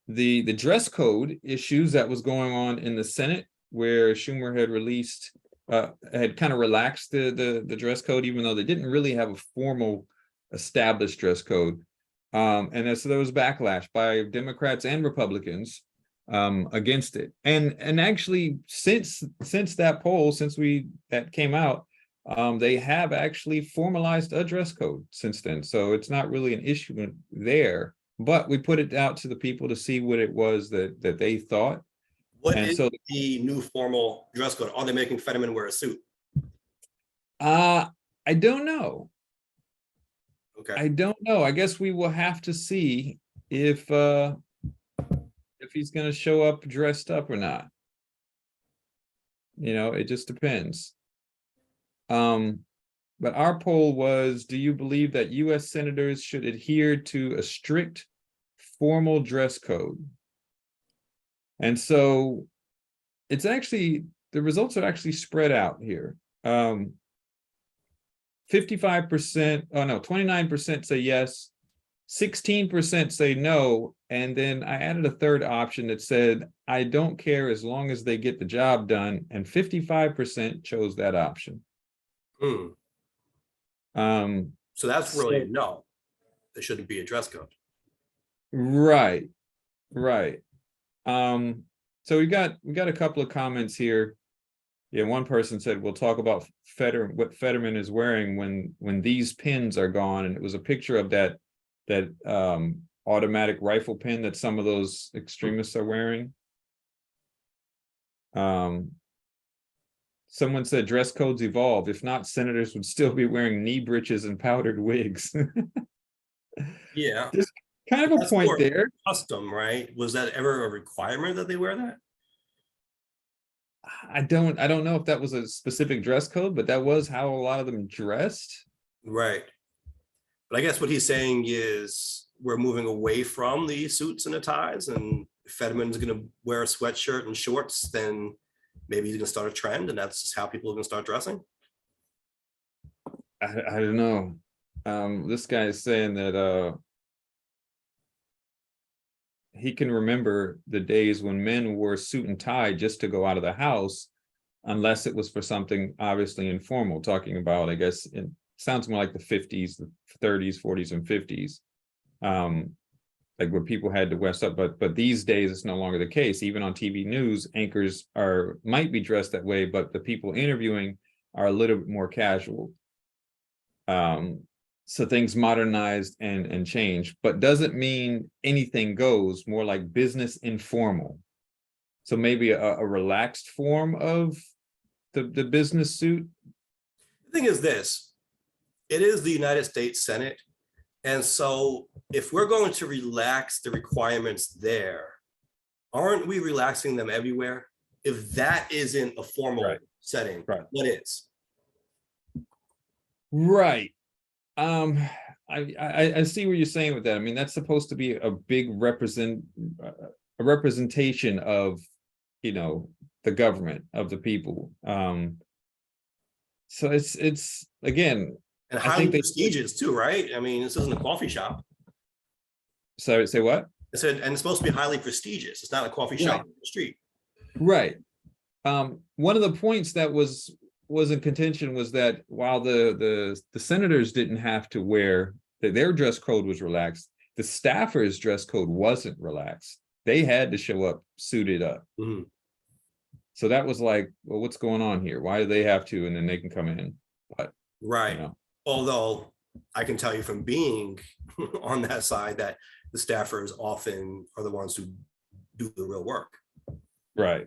the dress code issues that was going on in the Senate, where Schumer had released had kind of relaxed the dress code, even though they didn't really have a formal established dress code. And so there was backlash by Democrats and Republicans against it. And actually, since that poll, that came out, they have actually formalized a dress code since then. So it's not really an issue there, but we put it out to the people to see what it was that they thought. What is the new formal dress code? Are they making Fetterman wear a suit? I don't know. Okay. I don't know. I guess we will have to see if he's going to show up dressed up or not. You know, it just depends. But our poll was, do you believe that U.S. senators should adhere to a strict formal dress code? And so it's actually, the results are actually spread out here. 55%, oh no, 29% say yes, 16% say no, and then I added a third option that said, I don't care as long as they get the job done, and 55% chose that option. So that's really no, there shouldn't be a dress code. Right. So we got a couple of comments here. Yeah, one person said we'll talk about what Fetterman is wearing when these pins are gone, and it was a picture of that automatic rifle pin that some of those extremists are wearing. Someone said dress codes evolve. If not, senators would still be wearing knee breeches and powdered wigs. Yeah. There's kind of a That's point more there. custom, right? Was that ever a requirement that they wear that? I don't know if that was a specific dress code, but that was how a lot of them dressed. Right. But I guess what he's saying is we're moving away from the suits and the ties, and if Fetterman's going to wear a sweatshirt and shorts, then maybe he's going to start a trend, and that's just how people are going to start dressing. I don't know. This guy is saying that he can remember the days when men wore suit and tie just to go out of the house, unless it was for something obviously informal, talking about, I guess, it sounds more like the 50s, the 30s, 40s, and 50s. Like where people had to dress up, but these days it's no longer the case. Even on TV news, anchors might be dressed that way, but the people interviewing are a little bit more casual. So things modernized and changed, but doesn't mean anything goes, more like business informal. So maybe a relaxed form of the business suit. The thing is this, it is the United States Senate. And so if we're going to relax the requirements there, aren't we relaxing them everywhere? If that isn't a formal setting, what is? Right. I see what you're saying with that. I mean, that's supposed to be a big representation of, the government, of the people. So it's again, and highly prestigious too, right? I mean, this isn't a coffee shop. So say what? I said, and it's supposed to be highly prestigious. It's not a coffee shop on the street. Right. One of the points that was in contention was that while the senators didn't have to wear, their dress code was relaxed, the staffers' dress code wasn't relaxed. They had to show up suited up. Mm-hmm. So that was like, well, what's going on here? Why do they have to? And then they can come in. But right. Although I can tell you from being on that side that the staffers often are the ones who do the real work. Right.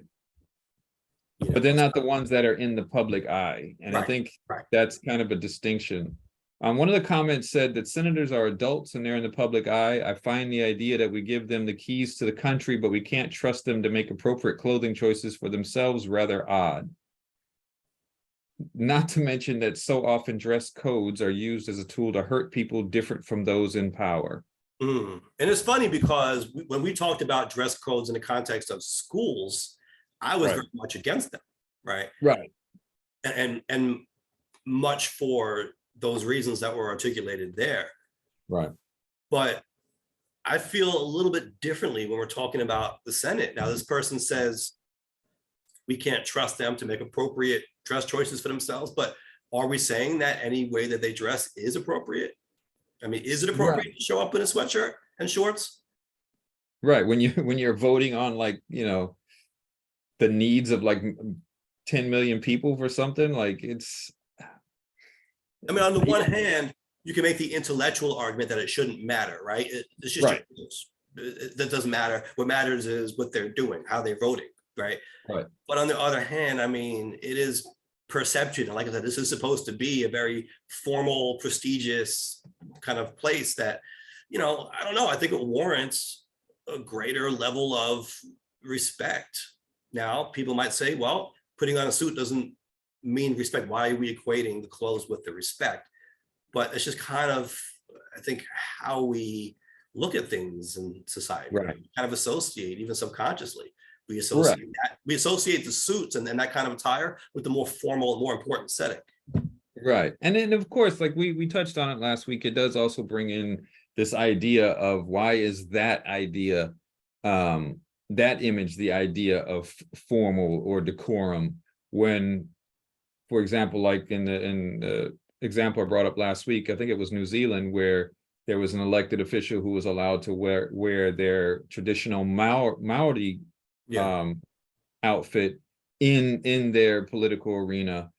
But they're not the ones that are in the public eye. And I think that's kind of a distinction. One of the comments said that senators are adults and they're in the public eye. I find the idea that we give them the keys to the country, but we can't trust them to make appropriate clothing choices for themselves rather odd. Not to mention that so often dress codes are used as a tool to hurt people different from those in power. And it's funny because when we talked about dress codes in the context of schools, I was very much against them, right? Right. And much for those reasons that were articulated there. Right. But I feel a little bit differently when we're talking about the Senate. Now, this person says we can't trust them to make appropriate dress choices for themselves, but are we saying that any way that they dress is appropriate? I mean, is it appropriate to show up in a sweatshirt and shorts? Right. When you're voting on, like, the needs of like 10 million people for something, like it's. I mean, on the one hand, you can make the intellectual argument that it shouldn't matter, right? It's just that doesn't matter. What matters is what they're doing, how they're voting, right? Right. But on the other hand, I mean, it is perception. And like I said, this is supposed to be a very formal, prestigious kind of place that, I don't know. I think it warrants a greater level of respect. Now, people might say, well, putting on a suit doesn't mean respect. Why are we equating the clothes with the respect? But it's just kind of, I think, how we look at things in society. Right. We kind of associate, even subconsciously, we associate that. We associate the suits and that kind of attire with the more formal and more important setting. Right. And then, of course, like we touched on it last week, it does also bring in this idea of why is that idea, that image, the idea of formal or decorum, when, for example, like in the example I brought up last week, I think it was New Zealand, where there was an elected official who was allowed to wear their traditional Maori outfit in their political arena,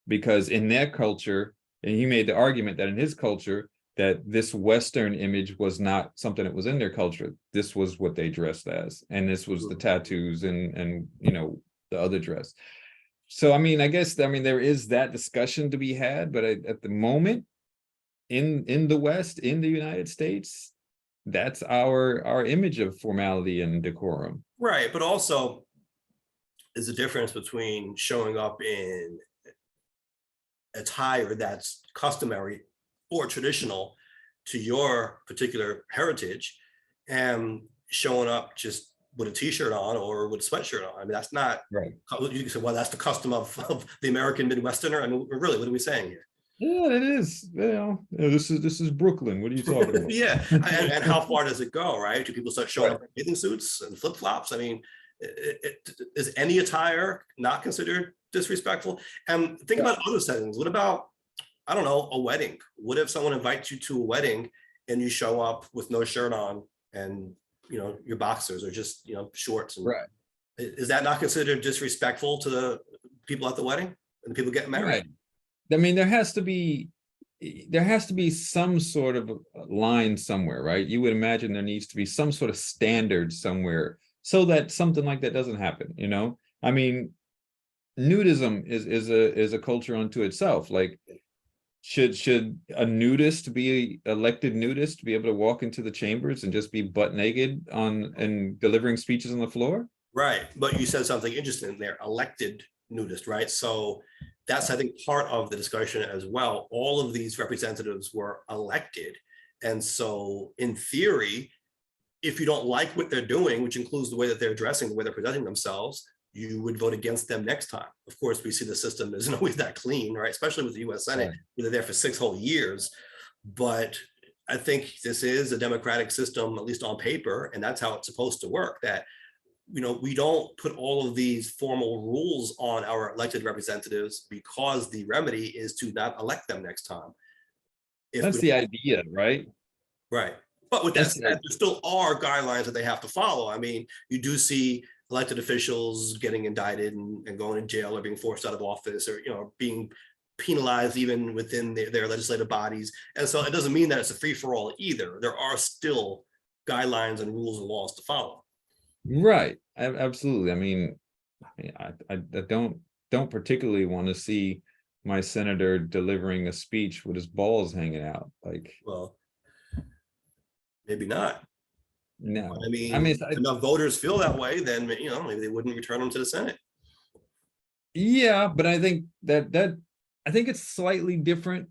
because in their culture, and he made the argument that in his culture, that this Western image was not something that was in their culture. This was what they dressed as, and this was the tattoos and you know, the other dress. So I mean, I guess there is that discussion to be had, but at the moment in the West, in the United States, that's our image of formality and decorum. Right, but also there's a difference between showing up in attire that's customary or traditional to your particular heritage and showing up just with a t-shirt on or with a sweatshirt on. I mean, that's not Right. You can say, well, that's the custom of the American Midwesterner. I mean, really, what are we saying here? Yeah, it is. You know, this is Brooklyn. What are you talking about? Yeah, and how far does it go, right? Do people start showing Right. up in bathing suits and flip-flops? I mean, is any attire not considered disrespectful? And think about other settings. What about, I don't know, a wedding? What if someone invites you to a wedding and you show up with no shirt on and, you know, your boxers or just, you know, shorts? And Right. is that not considered disrespectful to the people at the wedding and the people getting married? Right. I mean, there has to be some sort of line somewhere, right? You would imagine there needs to be some sort of standard somewhere so that something like that doesn't happen, you know? I mean, nudism is a culture unto itself. Like, should a nudist be elected nudist be able to walk into the chambers and just be butt naked on and delivering speeches on the floor? Right, but you said something interesting there, elected nudist, right? So that's, I think, part of the discussion as well. All of these representatives were elected. And so in theory, if you don't like what they're doing, which includes the way that they're dressing, the way they're presenting themselves, you would vote against them next time. Of course, we see the system isn't always that clean, right? Especially with the US Senate, Right. they're there for 6 whole years. But I think this is a democratic system, at least on paper, and that's how it's supposed to work, that, you know, we don't put all of these formal rules on our elected representatives because the remedy is to not elect them next time. That's the idea, right? Right. But with that That's said, the there still are guidelines that they have to follow. I mean, you do see elected officials getting indicted and going to jail or being forced out of office or, you know, being penalized even within their legislative bodies. And so it doesn't mean that it's a free for all either. There are still guidelines and rules and laws to follow. right. Absolutely. I mean, I don't particularly want to see my senator delivering a speech with his balls hanging out. Like, Well, maybe not. no. I mean, I mean, if enough voters feel that way, then, you know, maybe they wouldn't return them to the Senate. yeah, but I think I think it's slightly different.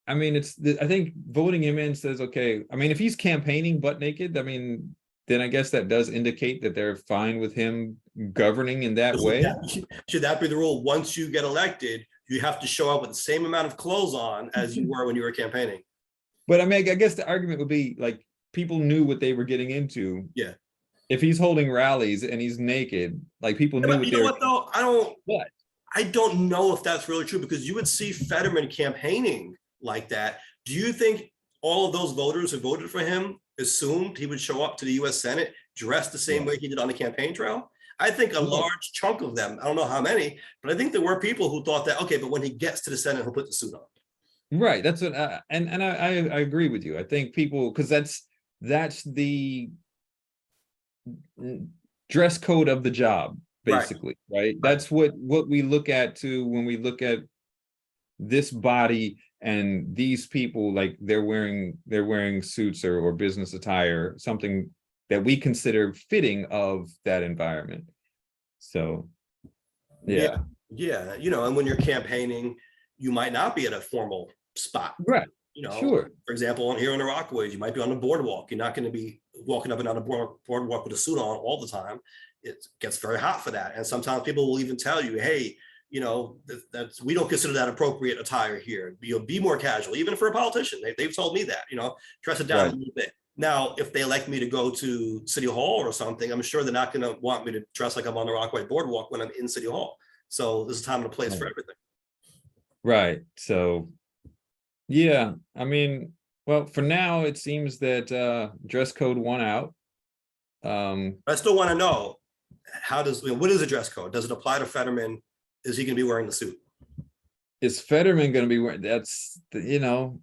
I mean, I think voting him in says, okay, I mean, if he's campaigning butt naked, I mean, then I guess that does indicate that they're fine with him governing in that way. Should that be the rule? Once you get elected, you have to show up with the same amount of clothes on as you were when you were campaigning. But I mean, I guess the argument would be like, people knew what they were getting into. Yeah. If he's holding rallies and he's naked, like people knew what You they know were. what though? I don't know if that's really true, because you would see Fetterman campaigning like that. Do you think all of those voters who voted for him assumed he would show up to the US Senate dressed the same way he did on the campaign trail? I think a large chunk of them, I don't know how many, but I think there were people who thought that, okay, but when he gets to the Senate, he'll put the suit on. Right. That's what, and I agree with you. I think people, because that's the dress code of the job, basically, right? That's what we look at too when we look at this body and these people. Like they're wearing suits or business attire, something that we consider fitting of that environment. So yeah. You know, and when you're campaigning, you might not be at a formal spot, right? You know, Sure. For example, here on the Rockaways, you might be on the boardwalk. You're not going to be walking up and down the boardwalk with a suit on all the time. It gets very hot for that. And sometimes people will even tell you, hey, you know, we don't consider that appropriate attire here. You'll be more casual, even for a politician. They've told me that, you know, dress it down a little bit. Now, if they elect me to go to City Hall or something, I'm sure they're not going to want me to dress like I'm on the Rockaway boardwalk when I'm in City Hall. So this is time and a place for everything. Right. So yeah, I mean, well, for now, it seems that dress code won out. I still want to know, what is the dress code? Does it apply to Fetterman? Is he going to be wearing the suit? Is Fetterman going to be wearing? That's, you know,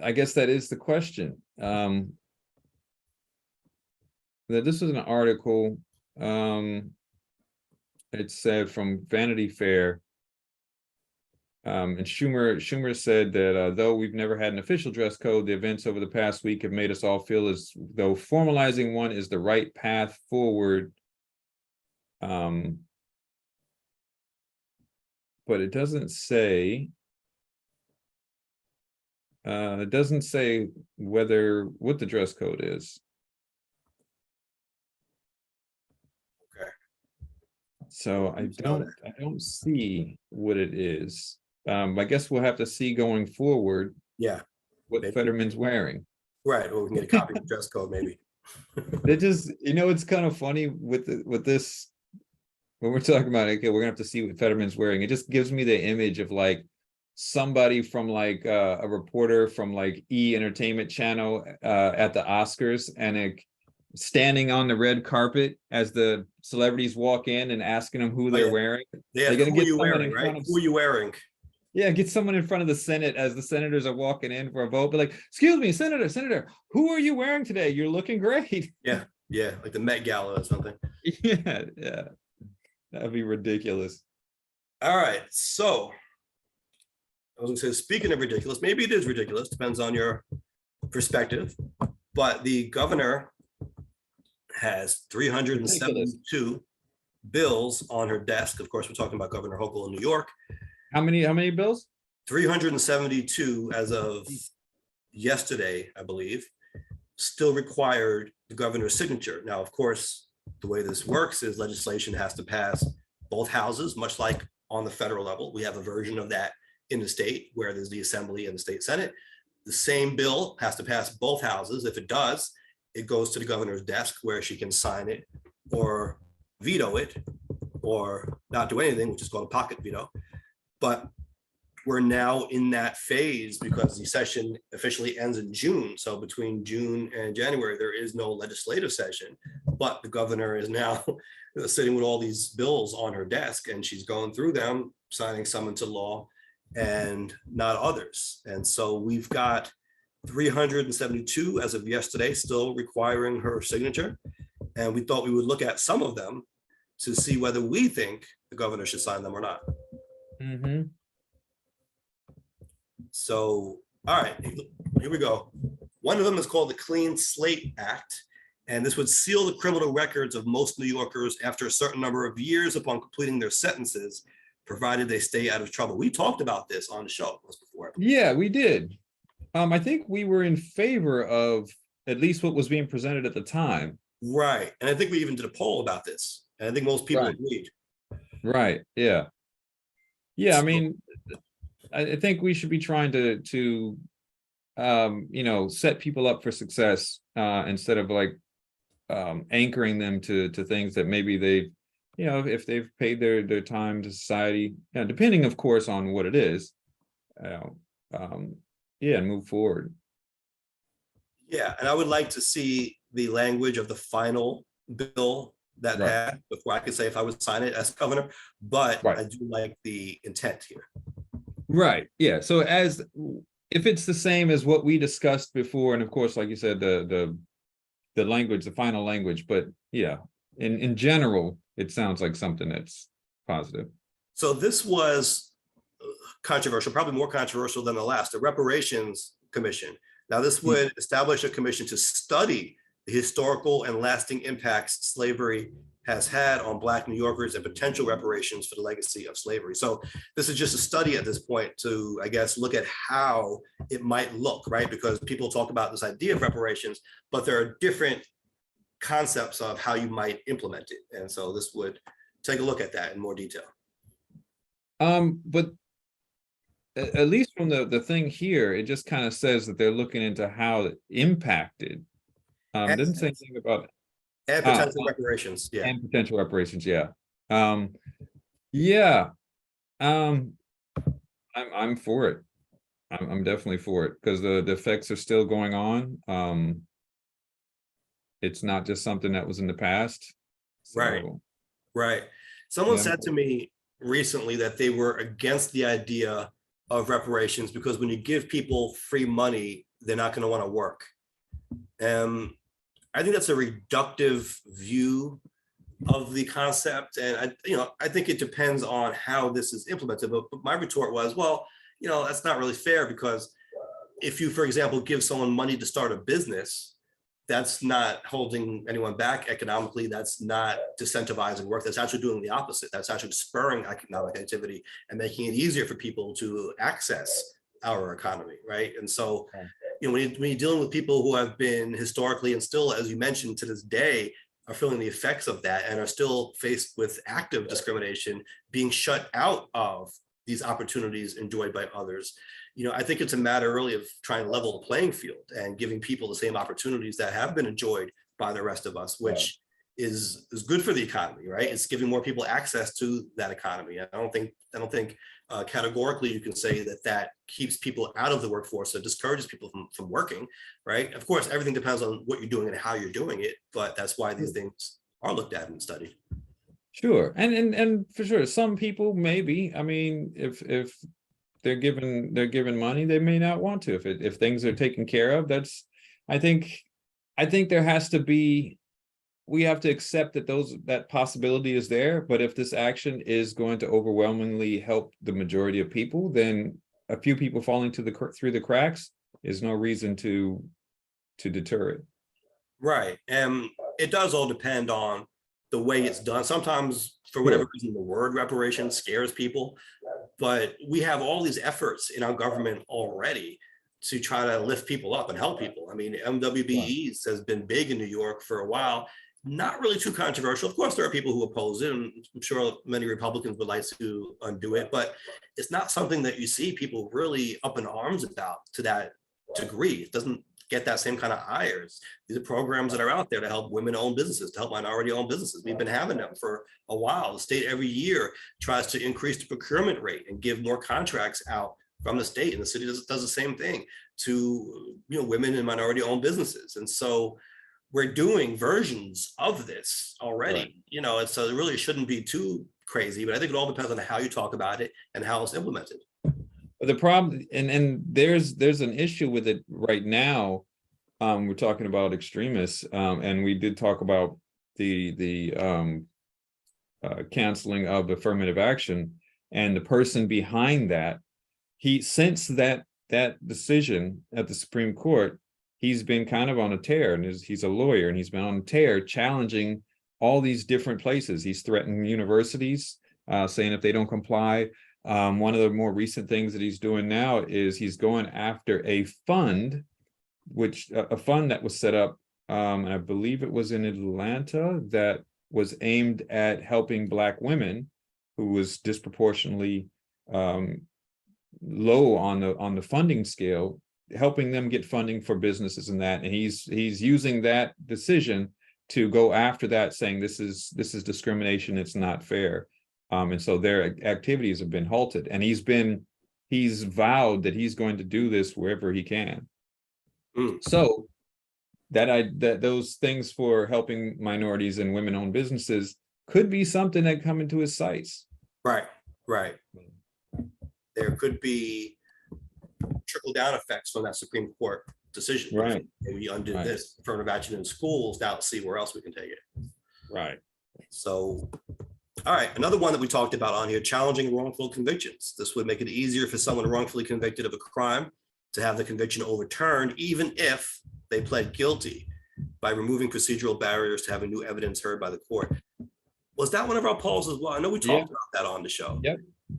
I guess that is the question. That this is an article, it said from Vanity Fair. And Schumer said that though we've never had an official dress code, the events over the past week have made us all feel as though formalizing one is the right path forward. But it doesn't say. It doesn't say what the dress code is. Okay. So I don't see what it is. I guess we'll have to see going forward. Yeah. What Maybe. Fetterman's wearing. Right. Or we can get a copy of the dress code, maybe. It just, it's kind of funny with this when we're talking about, okay, we're gonna have to see what Fetterman's wearing. It just gives me the image of like somebody from like a reporter from like Entertainment Channel at the Oscars, and standing on the red carpet as the celebrities walk in and asking them who they're wearing. Yeah, they're gonna who get are you someone wearing, in right? front of, Who are you wearing? yeah, get someone in front of the Senate as the senators are walking in for a vote, but like, excuse me, Senator, who are you wearing today? You're looking great. Yeah, like the Met Gala or something. Yeah, that'd be ridiculous. All right, so I was gonna say, speaking of ridiculous, maybe it is ridiculous, depends on your perspective, but the governor has 372 bills on her desk. Of course, we're talking about Governor Hochul in New York. How many bills? 372 as of yesterday, I believe, still required the governor's signature. Now, of course, the way this works is legislation has to pass both houses, much like on the federal level. We have a version of that in the state where there's the Assembly and the state Senate. The same bill has to pass both houses. If it does, it goes to the governor's desk where she can sign it or veto it or not do anything, which is called a pocket veto. But we're now in that phase because the session officially ends in June. So between June and January, there is no legislative session, but the governor is now sitting with all these bills on her desk and she's going through them, signing some into law and not others. And so we've got 372 as of yesterday still requiring her signature. And we thought we would look at some of them to see whether we think the governor should sign them or not. Mm-hmm. So, all right, here we go. One of them is called the Clean Slate Act, and this would seal the criminal records of most New Yorkers after a certain number of years upon completing their sentences, provided they stay out of trouble. We talked about this on the show once before. Yeah, we did. I think we were in favor of at least what was being presented at the time. Right, and I think we even did a poll about this, and I think most people agreed. Right, yeah. Yeah, I mean, I think we should be trying to set people up for success instead of like anchoring them to things that maybe they, if they've paid their time to society, depending of course on what it is, and move forward. Yeah, and I would like to see the language of the final bill that had before I could say if I would sign it as governor, but I do like the intent here. Right. Yeah. So if it's the same as what we discussed before, and of course, like you said, the language, the final language, but yeah, in general, it sounds like something that's positive. So this was controversial, probably more controversial than the last, the Reparations Commission. Now, this would establish a commission to study the historical and lasting impacts slavery has had on Black New Yorkers and potential reparations for the legacy of slavery. So this is just a study at this point to, I guess, look at how it might look, right? Because people talk about this idea of reparations, but there are different concepts of how you might implement it. And so this would take a look at that in more detail. But at least from the thing here, it just kind of says that they're looking into how it impacted. Didn't say anything about and potential reparations. Yeah. And potential reparations. Yeah. I'm for it. I'm definitely for it because the effects are still going on. It's not just something that was in the past. So, right. Someone said to me recently that they were against the idea of reparations, because when you give people free money, they're not going to want to work. I think that's a reductive view of the concept. And I think it depends on how this is implemented. But my retort was, well, that's not really fair, because if you, for example, give someone money to start a business, that's not holding anyone back economically. That's not disincentivizing work. That's actually doing the opposite. That's actually spurring economic activity and making it easier for people to access our economy, right? And so, when you're dealing with people who have been historically and still, as you mentioned, to this day, are feeling the effects of that and are still faced with active discrimination, being shut out of these opportunities enjoyed by others. I think it's a matter really of trying to level the playing field and giving people the same opportunities that have been enjoyed by the rest of us, which is good for the economy, right? It's giving more people access to that economy. I don't think categorically you can say that keeps people out of the workforce, so discourages people from working, right? Of course, everything depends on what you're doing and how you're doing it, but that's why these things are looked at and studied. Sure, and for sure, some people maybe. I mean, if they're given money, they may not want to. If things are taken care of, I think there has to be. We have to accept that possibility is there. But if this action is going to overwhelmingly help the majority of people, then a few people falling through the cracks is no reason to deter it. Right, and it does all depend on the way it's done. Sometimes, for whatever reason, the word reparation scares people, but we have all these efforts in our government already to try to lift people up and help people. I mean, MWBEs has been big in New York for a while. Not really too controversial. Of course, there are people who oppose it, and I'm sure many Republicans would like to undo it, but it's not something that you see people really up in arms about to that degree. It doesn't get that same kind of ire. These are programs that are out there to help women-owned businesses, to help minority-owned businesses. We've been having them for a while. The state every year tries to increase the procurement rate and give more contracts out from the state, and the city does the same thing to women and minority-owned businesses. And so we're doing versions of this already, and so it really shouldn't be too crazy, but I think it all depends on how you talk about it and how it's implemented. The problem, and there's an issue with it right now. We're talking about extremists, and we did talk about the canceling of affirmative action, and the person behind that, since that decision at the Supreme Court, he's been kind of on a tear, and he's a lawyer, and he's been on a tear challenging all these different places. He's threatening universities, saying if they don't comply. One of the more recent things that he's doing now is he's going after a fund that was set up, and I believe it was in Atlanta, that was aimed at helping Black women who was disproportionately low on the funding scale, helping them get funding for businesses and that. And he's using that decision to go after that, saying this is discrimination, it's not fair. And so their activities have been halted, and he's vowed that he's going to do this wherever he can. So that those things for helping minorities and women-owned businesses could be something that come into his sights. Right. There could be trickle-down effects from that Supreme Court decision. Right. Maybe undo this affirmative action in schools. Now let's see where else we can take it. Right. So, all right, another one that we talked about on here: challenging wrongful convictions. This would make it easier for someone wrongfully convicted of a crime to have the conviction overturned, even if they pled guilty, by removing procedural barriers to having new evidence heard by the court. Was that one of our polls as well? I know we talked about that on the show.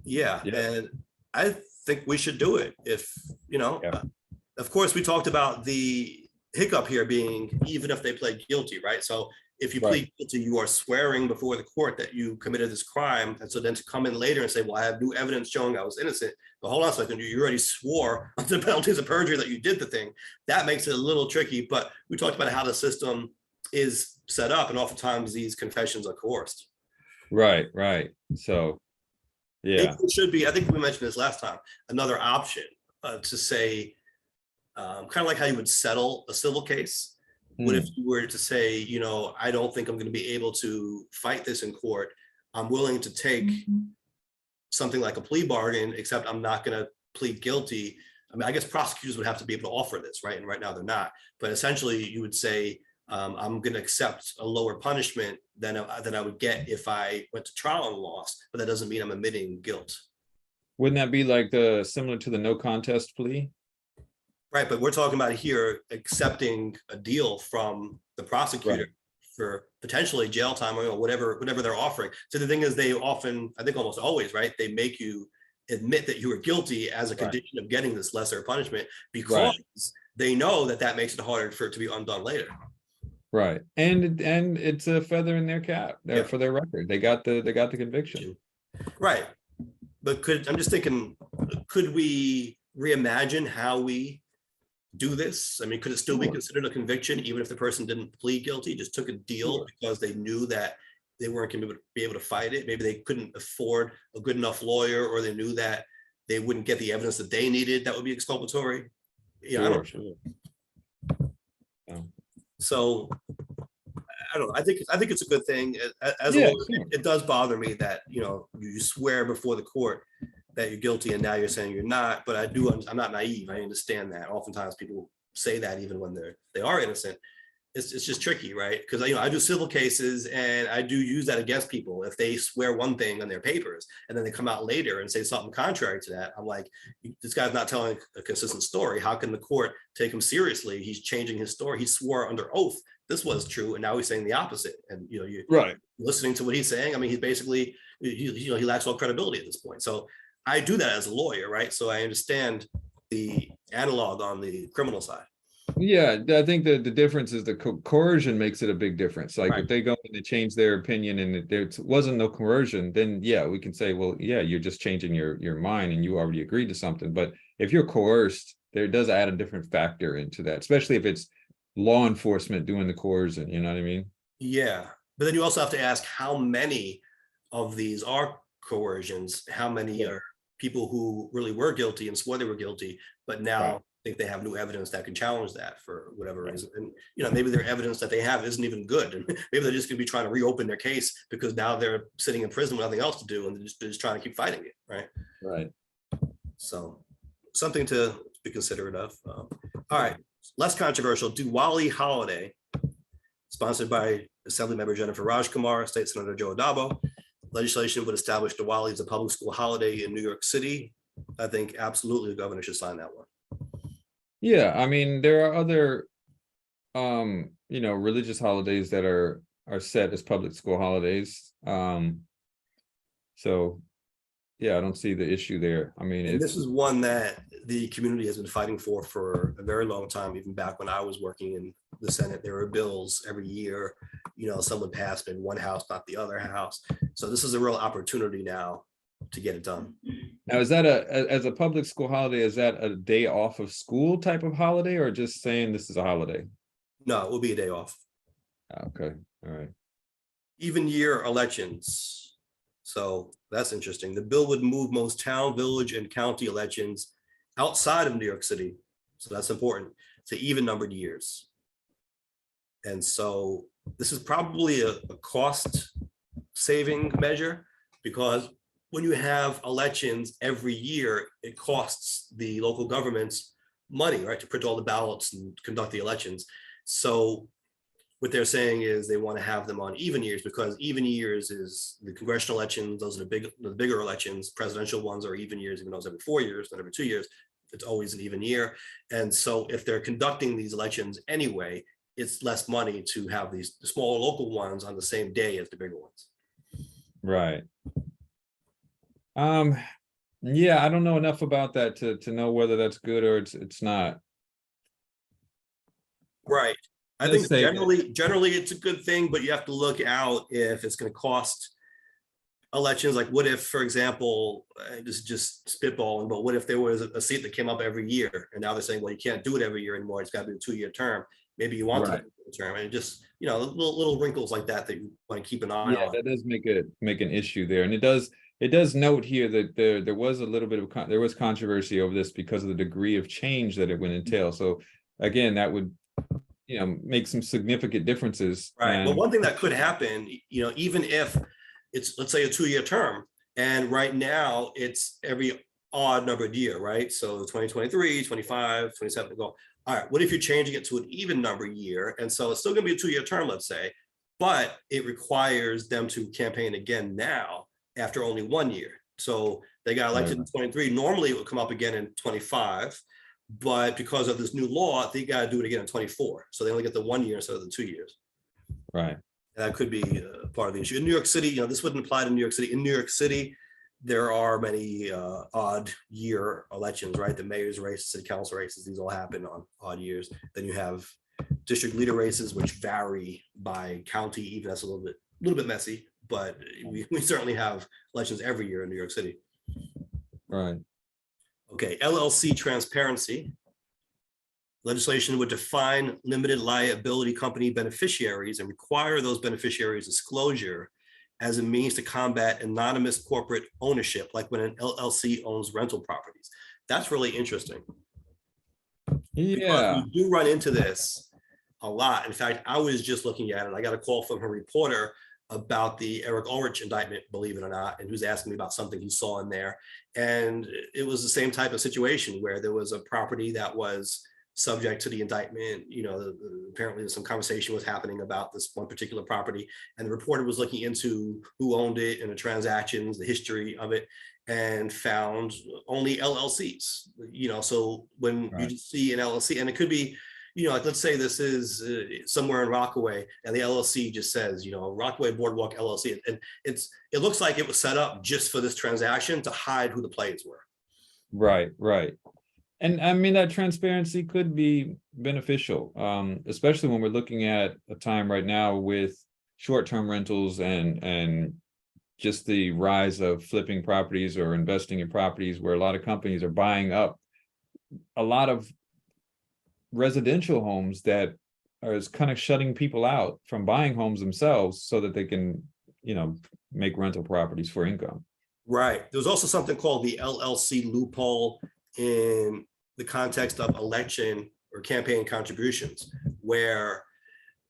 Yeah. And I think we should do it. If, of course, we talked about the hiccup here being even if they pled guilty, right? So if you plead guilty, you are swearing before the court that you committed this crime. And so then to come in later and say, well, I have new evidence showing I was innocent. But hold on a second, you already swore under penalties of perjury that you did the thing. That makes it a little tricky. But we talked about how the system is set up, and oftentimes these confessions are coerced. Right. So, yeah. It should be, I think we mentioned this last time, another option to say, kind of like how you would settle a civil case. What if you were to say, I don't think I'm going to be able to fight this in court. I'm willing to take something like a plea bargain, except I'm not going to plead guilty, I mean, I guess prosecutors would have to be able to offer this, right? And right now they're not. But essentially, you would say, I'm going to accept a lower punishment than I would get if I went to trial and lost, but that doesn't mean I'm admitting guilt. Wouldn't that be like similar to the no contest plea? Right, but we're talking about here accepting a deal from the prosecutor Right. for potentially jail time or whatever they're offering. So the thing is, they often, I think almost always, right, they make you admit that you were guilty as a condition of getting this lesser punishment because they know that makes it harder for it to be undone later. Right, and it's a feather in their cap there for their record. They got the conviction. Right, but I'm just thinking, could we reimagine how we do this? I mean, could it still be considered a conviction even if the person didn't plead guilty, just took a deal because they knew that they weren't going to be able to fight it? Maybe they couldn't afford a good enough lawyer, or they knew that they wouldn't get the evidence that they needed that would be exculpatory. Yeah, I don't know. So I don't know. I think it's a good thing. As a lawyer, it does bother me that you swear before the court that you're guilty and now you're saying you're not. But I'm not naive. I understand that. Oftentimes people say that even when they are innocent. It's just tricky, right? Because I do civil cases and I do use that against people if they swear one thing on their papers and then they come out later and say something contrary to that. I'm like, this guy's not telling a consistent story. How can the court take him seriously? He's changing his story. He swore under oath this was true, and now he's saying the opposite. And you're listening to what he's saying. I mean, he's basically he lacks all credibility at this point. So I do that as a lawyer, right? So I understand the analog on the criminal side. Yeah, I think the difference is the coercion makes it a big difference. Like if they go and they change their opinion and there wasn't no coercion, then we can say, well, you're just changing your mind and you already agreed to something. But if you're coerced, there does add a different factor into that, especially if it's law enforcement doing the coercion, you know what I mean? Yeah, but then you also have to ask how many of these are coercions, how many are people who really were guilty and swore they were guilty, but now think they have new evidence that can challenge that for whatever reason. And maybe their evidence that they have isn't even good, and maybe they're just going to be trying to reopen their case because now they're sitting in prison with nothing else to do and they're just trying to keep fighting it, right? So something to be considerate of. All right, less controversial, Diwali holiday, sponsored by Assemblymember Jennifer Rajkumar, State Senator Joe Adabo. Legislation would establish Diwali as a public school holiday in New York City. I think absolutely the governor should sign that one. Yeah, I mean, there are other religious holidays that are set as public school holidays. So I don't see the issue there. I mean, this is one that the community has been fighting for a very long time. Even back when I was working in the Senate, there were bills every year, some would pass in one house, not the other house. So this is a real opportunity now to get it done. Now, is that as a public school holiday, is that a day off of school type of holiday, or just saying this is a holiday? No, it will be a day off. Okay, all right. Even year elections. So that's interesting. The bill would move most town, village, and county elections outside of New York City. So that's important, to even numbered years. And so this is probably a cost saving measure, because when you have elections every year, it costs the local governments money, right, to print all the ballots and conduct the elections. So what they're saying is they want to have them on even years, because even years is the congressional elections. Those are the bigger elections. Presidential ones are even years, even though it's every 4 years, not every 2 years. It's always an even year. And so if they're conducting these elections anyway, it's less money to have the smaller local ones on the same day as the bigger ones. Right. Yeah, I don't know enough about that to know whether that's good or it's not. Right. I think generally it's a good thing, but you have to look out if it's going to cost elections. Like, what if, for example, this is just spitballing, but what if there was a seat that came up every year, and now they're saying, well, you can't do it every year anymore. It's got to be a 2-year term. Maybe you want to do a term, and just little wrinkles like that you want to keep an eye on. Yeah, that does make an issue there, and it does note here that there was a little bit of there was controversy over this because of the degree of change that it would entail. So again, that would make some significant differences. Right. Well, one thing that could happen, even if it's, let's say, a 2-year term, and right now it's every odd numbered year, right? So 2023, 25, 27 go. All right, what if you're changing it to an even number year? And so it's still gonna be a 2-year term, let's say, but it requires them to campaign again now after only 1 year. So they got elected in 23. Normally it would come up again in 25, but because of this new law, they got to do it again in 24. So they only get the 1 year instead of the 2 years. Right. And that could be part of the issue. In New York City, this wouldn't apply to New York City. In New York City, there are many odd year elections, right? The mayor's race, city council races, these all happen on odd years. Then you have district leader races, which vary by county. Even that's a little bit messy, but we certainly have elections every year in New York City. Right. Okay, LLC transparency. Legislation would define limited liability company beneficiaries and require those beneficiaries' disclosure as a means to combat anonymous corporate ownership, like when an LLC owns rental properties. That's really interesting. Yeah. Because we do run into this a lot. In fact, I was just looking at it. I got a call from a reporter about the Eric Ulrich indictment, believe it or not, and who's asking me about something he saw in there. And it was the same type of situation where there was a property that was subject to the indictment. Apparently there's some conversation was happening about this one particular property, and the reporter was looking into who owned it and the transactions, the history of it, and found only LLCs. So when you see an LLC, and it could be, like let's say this is somewhere in Rockaway, and the LLC just says, Rockaway Boardwalk LLC, and it looks like it was set up just for this transaction to hide who the players were. Right. And I mean, that transparency could be beneficial, especially when we're looking at a time right now with short-term rentals and just the rise of flipping properties or investing in properties, where a lot of companies are buying up a lot of residential homes that are kind of shutting people out from buying homes themselves so that they can, make rental properties for income. Right. There's also something called the LLC loophole in the context of election or campaign contributions, where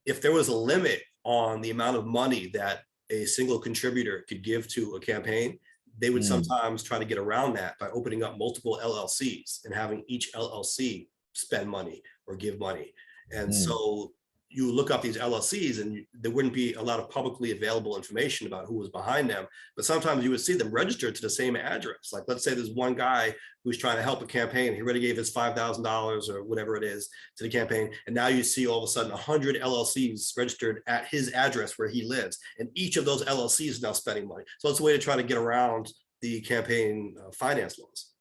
if there was a limit on the amount of money that a single contributor could give to a campaign, they would sometimes try to get around that by opening up multiple LLCs and having each LLC spend money or give money. And so you look up these LLCs and there wouldn't be a lot of publicly available information about who was behind them, but sometimes you would see them registered to the same address. Like let's say there's one guy who's trying to help a campaign. He already gave his $5,000 or whatever it is to the campaign. And now you see all of a sudden 100 LLCs registered at his address where he lives. And each of those LLCs is now spending money. So it's a way to try to get around the campaign finance laws.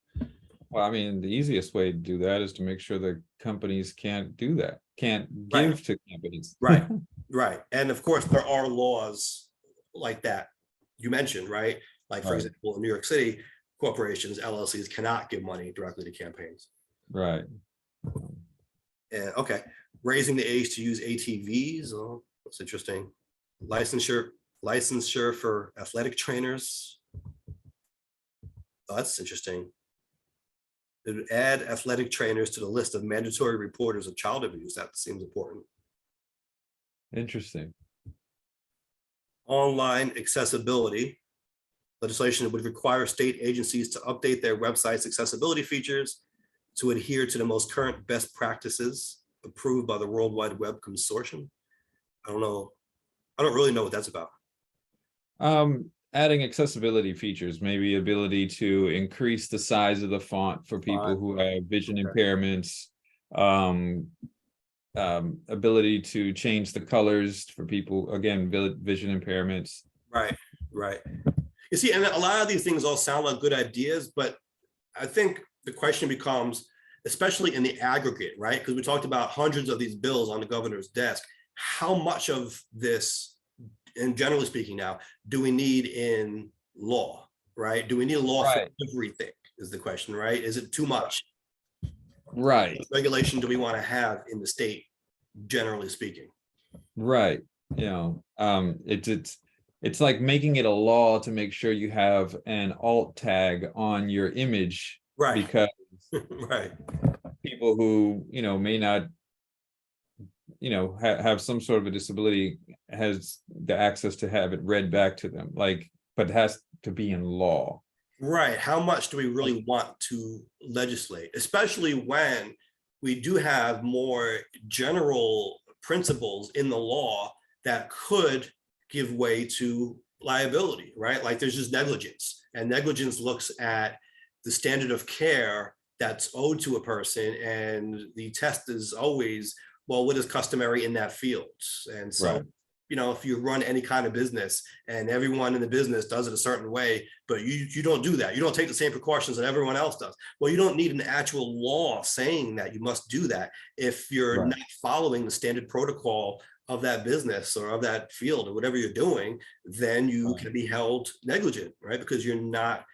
Well, I mean, the easiest way to do that is to make sure that companies can't do that, can't give to companies. Right. And of course, there are laws like that you mentioned, right? Like, for example, in New York City, corporations, LLCs cannot give money directly to campaigns. Right. And okay, raising the age to use ATVs. Oh, that's interesting. Licensure for athletic trainers. Oh, that's interesting. It would add athletic trainers to the list of mandatory reporters of child abuse. That seems important. Interesting. Online accessibility. Legislation would require state agencies to update their websites' accessibility features to adhere to the most current best practices approved by the World Wide Web Consortium. I don't know. I don't really know what that's about. Adding accessibility features, maybe ability to increase the size of the font for people who have vision impairments, ability to change the colors for people, again, vision impairments. Right. You see, and a lot of these things all sound like good ideas, but I think the question becomes, especially in the aggregate, right? Because we talked about hundreds of these bills on the governor's desk. How much of this, and generally speaking now, do we need in law, right? Do we need a law for everything is the question, right? Is it too much? Right. What regulation do we want to have in the state, generally speaking? Right. It's like making it a law to make sure you have an alt tag on your image, because people who, may not, have some sort of a disability has the access to have it read back to them, but it has to be in law. Right. How much do we really want to legislate, especially when we do have more general principles in the law that could give way to liability, right? Like there's just negligence, and negligence looks at the standard of care that's owed to a person. And the test is always, well, what is customary in that field? And so, Right. if you run any kind of business and everyone in the business does it a certain way, but you don't do that. You don't take the same precautions that everyone else does. Well, you don't need an actual law saying that you must do that. If you're Right. not following the standard protocol of that business or of that field or whatever you're doing, then you Right. can be held negligent, right? Because you're not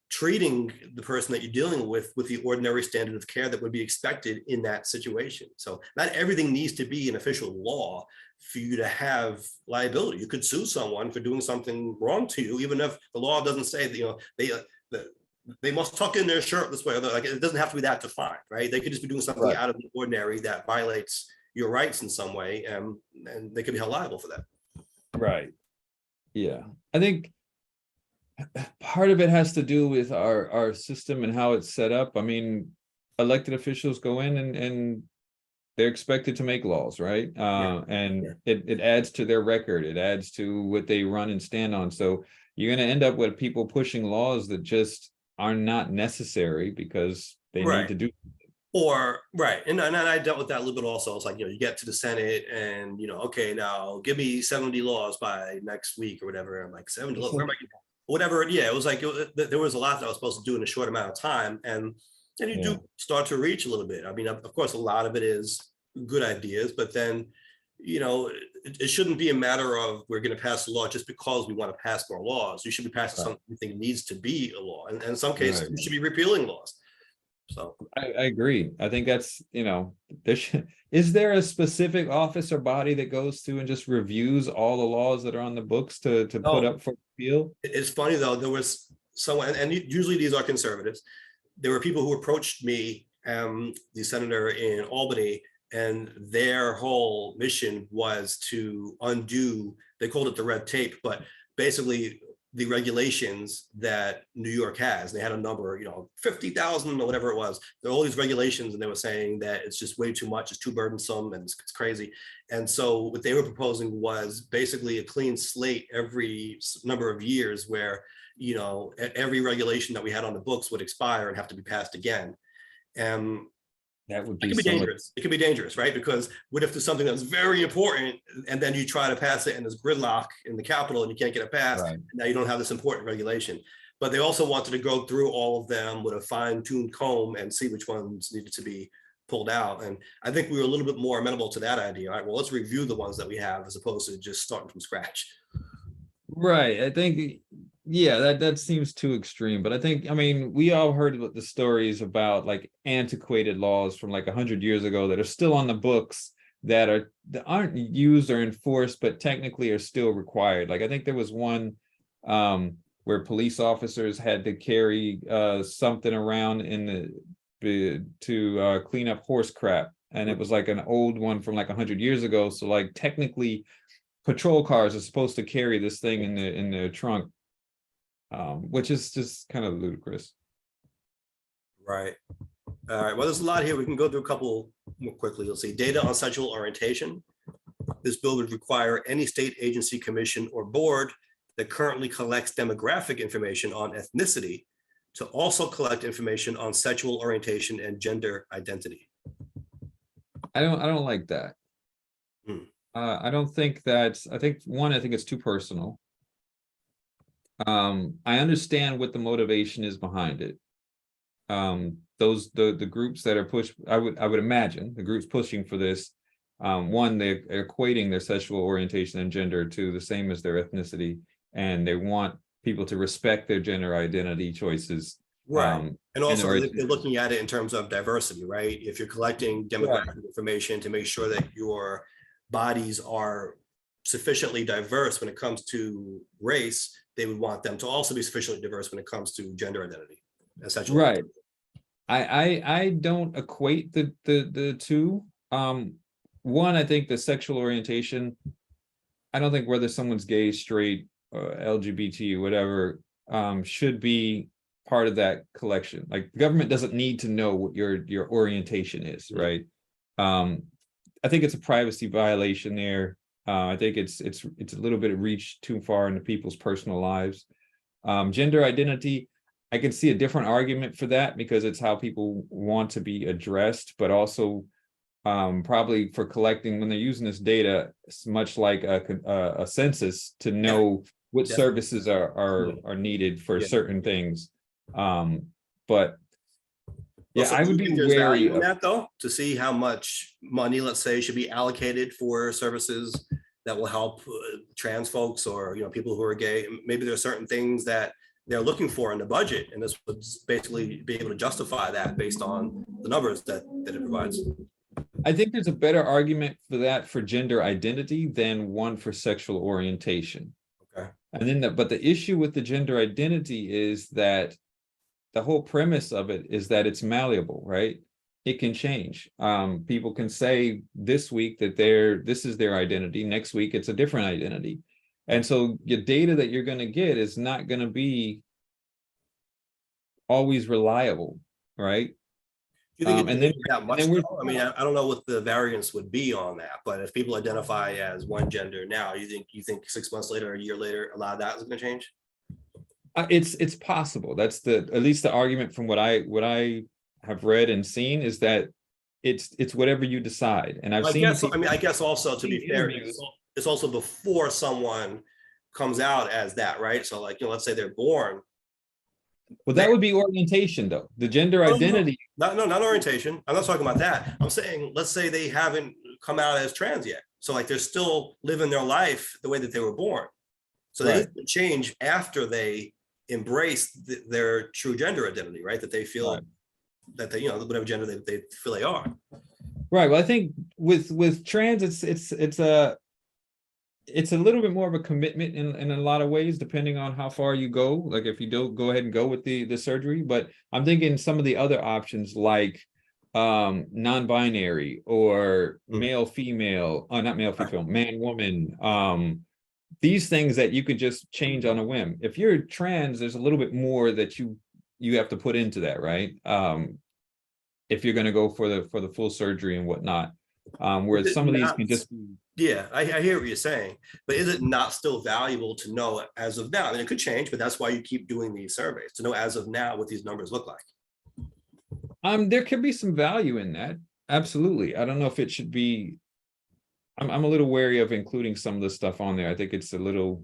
treating the person that you're dealing with the ordinary standard of care that would be expected in that situation. So not everything needs to be an official law for you to have liability. You could sue someone for doing something wrong to you, even if the law doesn't say that, they must tuck in their shirt this way. Like it doesn't have to be that defined, right? They could just be doing something Right. out of the ordinary that violates your rights in some way, and they could be held liable for that. Right. Yeah. I think part of it has to do with our system and how it's set up. I mean, elected officials go in and they're expected to make laws, right? And it adds to their record. It adds to what they run and stand on. So you're going to end up with people pushing laws that just are not necessary because they need Right. to do. Or right, and I dealt with that a little bit also. It's like, you get to the Senate and okay, now give me 70 laws by next week or whatever. I'm like, 70 laws, where am I? Whatever. Yeah, it was like there was a lot that I was supposed to do in a short amount of time, and you Yeah. do start to reach a little bit. I mean, of course, a lot of it is good ideas, but then it shouldn't be a matter of we're going to pass a law just because we want to pass more laws. You should be passing Right. something you think needs to be a law, and in some cases, Right. you should be repealing laws. So I agree. I think that's, is there a specific office or body that goes through and just reviews all the laws that are on the books to put oh, up for appeal? it's funny though. There was someone, and usually these are conservatives. There were people who approached me, the senator in Albany, and their whole mission was to undo. They called it the red tape, but basically the regulations that New York has. They had a number, 50,000 or whatever it was. There are all these regulations, and they were saying that it's just way too much, it's too burdensome, and it's crazy. And so what they were proposing was basically a clean slate every number of years, where every regulation that we had on the books would expire and have to be passed again. And That would it be can be so much. dangerous. It can be dangerous, right? Because what if there's something that's very important and then you try to pass it and there's gridlock in the Capitol and you can't get it passed, Right. and now you don't have this important regulation. But they also wanted to go through all of them with a fine-tuned comb and see which ones needed to be pulled out. And I think we were a little bit more amenable to that idea. All right, well, let's review the ones that we have as opposed to just starting from scratch. Right. I think, yeah, that seems too extreme. But I mean, we all heard about the stories about like antiquated laws from like 100 years ago that are still on the books that aren't used or enforced, but technically are still required. Like I think there was one where police officers had to carry something around to clean up horse crap. And it was like an old one from like 100 years ago. So like technically patrol cars are supposed to carry this thing in the trunk, which is just kind of ludicrous. Right. All right. Well, there's a lot here. We can go through a couple more quickly. You'll see data on sexual orientation. This bill would require any state agency, commission, or board that currently collects demographic information on ethnicity to also collect information on sexual orientation and gender identity. I don't like that. I don't think that's, I think it's too personal. I understand what the motivation is behind it. The groups that are pushed, I would imagine the groups pushing for this, one, they're equating their sexual orientation and gender to the same as their ethnicity, and they want people to respect their gender identity choices. Right. And also they're looking at it in terms of diversity, right? If you're collecting demographic information to make sure that your bodies are sufficiently diverse when it comes to race, they would want them to also be sufficiently diverse when it comes to gender identity. Essentially. Right. I don't equate the two. One, I think the sexual orientation, I don't think whether someone's gay, straight, LGBT, whatever, should be part of that collection. Like the government doesn't need to know what your orientation is, right? I think it's a privacy violation there. I think it's a little bit of reach too far into people's personal lives. Gender identity, I can see a different argument for that because it's how people want to be addressed, but also probably for collecting when they're using this data, it's much like a census to know what services are needed for certain things. But yeah, Also, I would be wary of that though, to see how much money, let's say, should be allocated for services that will help trans folks or people who are gay. Maybe there are certain things that they're looking for in the budget, and this would basically be able to justify that based on the numbers that it provides. I think there's a better argument for that for gender identity than one for sexual orientation. Okay. And then but the issue with the gender identity is that the whole premise of it is that it's malleable, right? It can change. People can say this week that this is their identity. Next week, it's a different identity. And so your data that you're going to get is not going to be always reliable, right? Do you think that much? I mean, I don't know what the variance would be on that, but if people identify as one gender now, you think 6 months later, a year later, a lot of that is going to change? It's possible. That's at least the argument from what I have read and seen is that it's whatever you decide. And I guess also, to be fair, it's also before someone comes out as that, right? So like, let's say they're born. Well, that would be orientation though. The gender identity. Not orientation. I'm not talking about that. I'm saying, let's say they haven't come out as trans yet. So like they're still living their life the way that they were born. So they change after they embrace their true gender identity, right? That they feel that they, whatever gender they feel they are. Right. Well, I think with trans, it's a little bit more of a commitment in a lot of ways, depending on how far you go. Like if you don't go ahead and go with the surgery, but I'm thinking some of the other options like non-binary or male, female, not male, female, man, woman, these things that you could just change on a whim. If you're trans, there's a little bit more that you have to put into that, right? If you're going to go for the full surgery and whatnot, where some of these can just be. Yeah, I hear what you're saying, but is it not still valuable to know as of now? I mean, it could change, but that's why you keep doing these surveys, to know as of now what these numbers look like. There could be some value in that. Absolutely. I don't know if it should be. I'm a little wary of including some of the stuff on there. I think it's a little,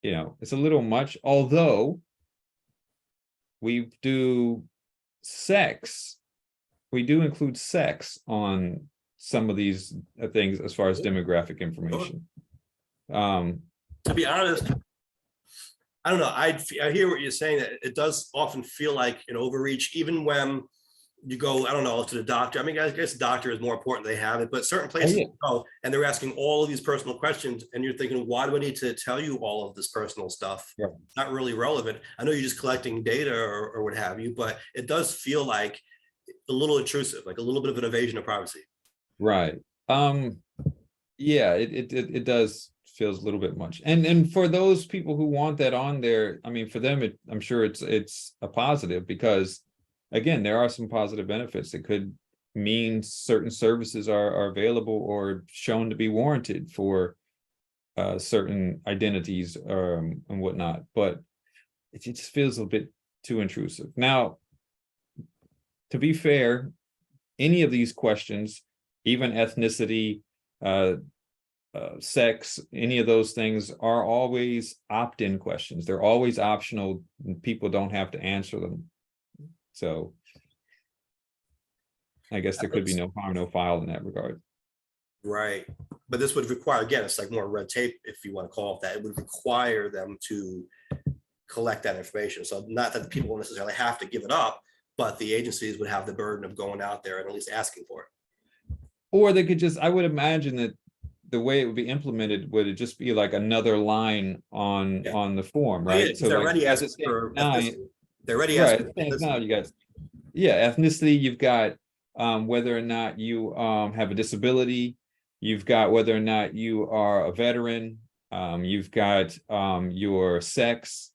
it's a little much. Although we do include sex on some of these things as far as demographic information. To be honest, I don't know. I hear what you're saying, that it does often feel like an overreach, even when you go, I don't know, to the doctor. I mean, I guess the doctor is more important, they have it, but certain places you go and they're asking all of these personal questions and you're thinking, why do I need to tell you all of this personal stuff? Yeah. Not really relevant. I know you're just collecting data or what have you, but it does feel like a little intrusive, like a little bit of an invasion of privacy. Right. Yeah, it does feels a little bit much. And for those people who want that on there, I mean, for them, I'm sure it's a positive because again, there are some positive benefits. It could mean certain services are available or shown to be warranted for certain identities and whatnot, but it just feels a bit too intrusive. Now, to be fair, any of these questions, even ethnicity, sex, any of those things are always opt-in questions. They're always optional. And people don't have to answer them. So I guess there could be no harm, no foul in that regard. Right. But this would require, again, it's like more red tape, if you want to call it that. It would require them to collect that information. So not that the people necessarily have to give it up, but the agencies would have the burden of going out there and at least asking for it. Or they could just, I would imagine that the way it would be implemented would it just be like another line on the form, right? Yeah, so they're already asking for ethnicity. They're already asking now you got ethnicity, you've got whether or not you have a disability, you've got whether or not you are a veteran, you've got your sex,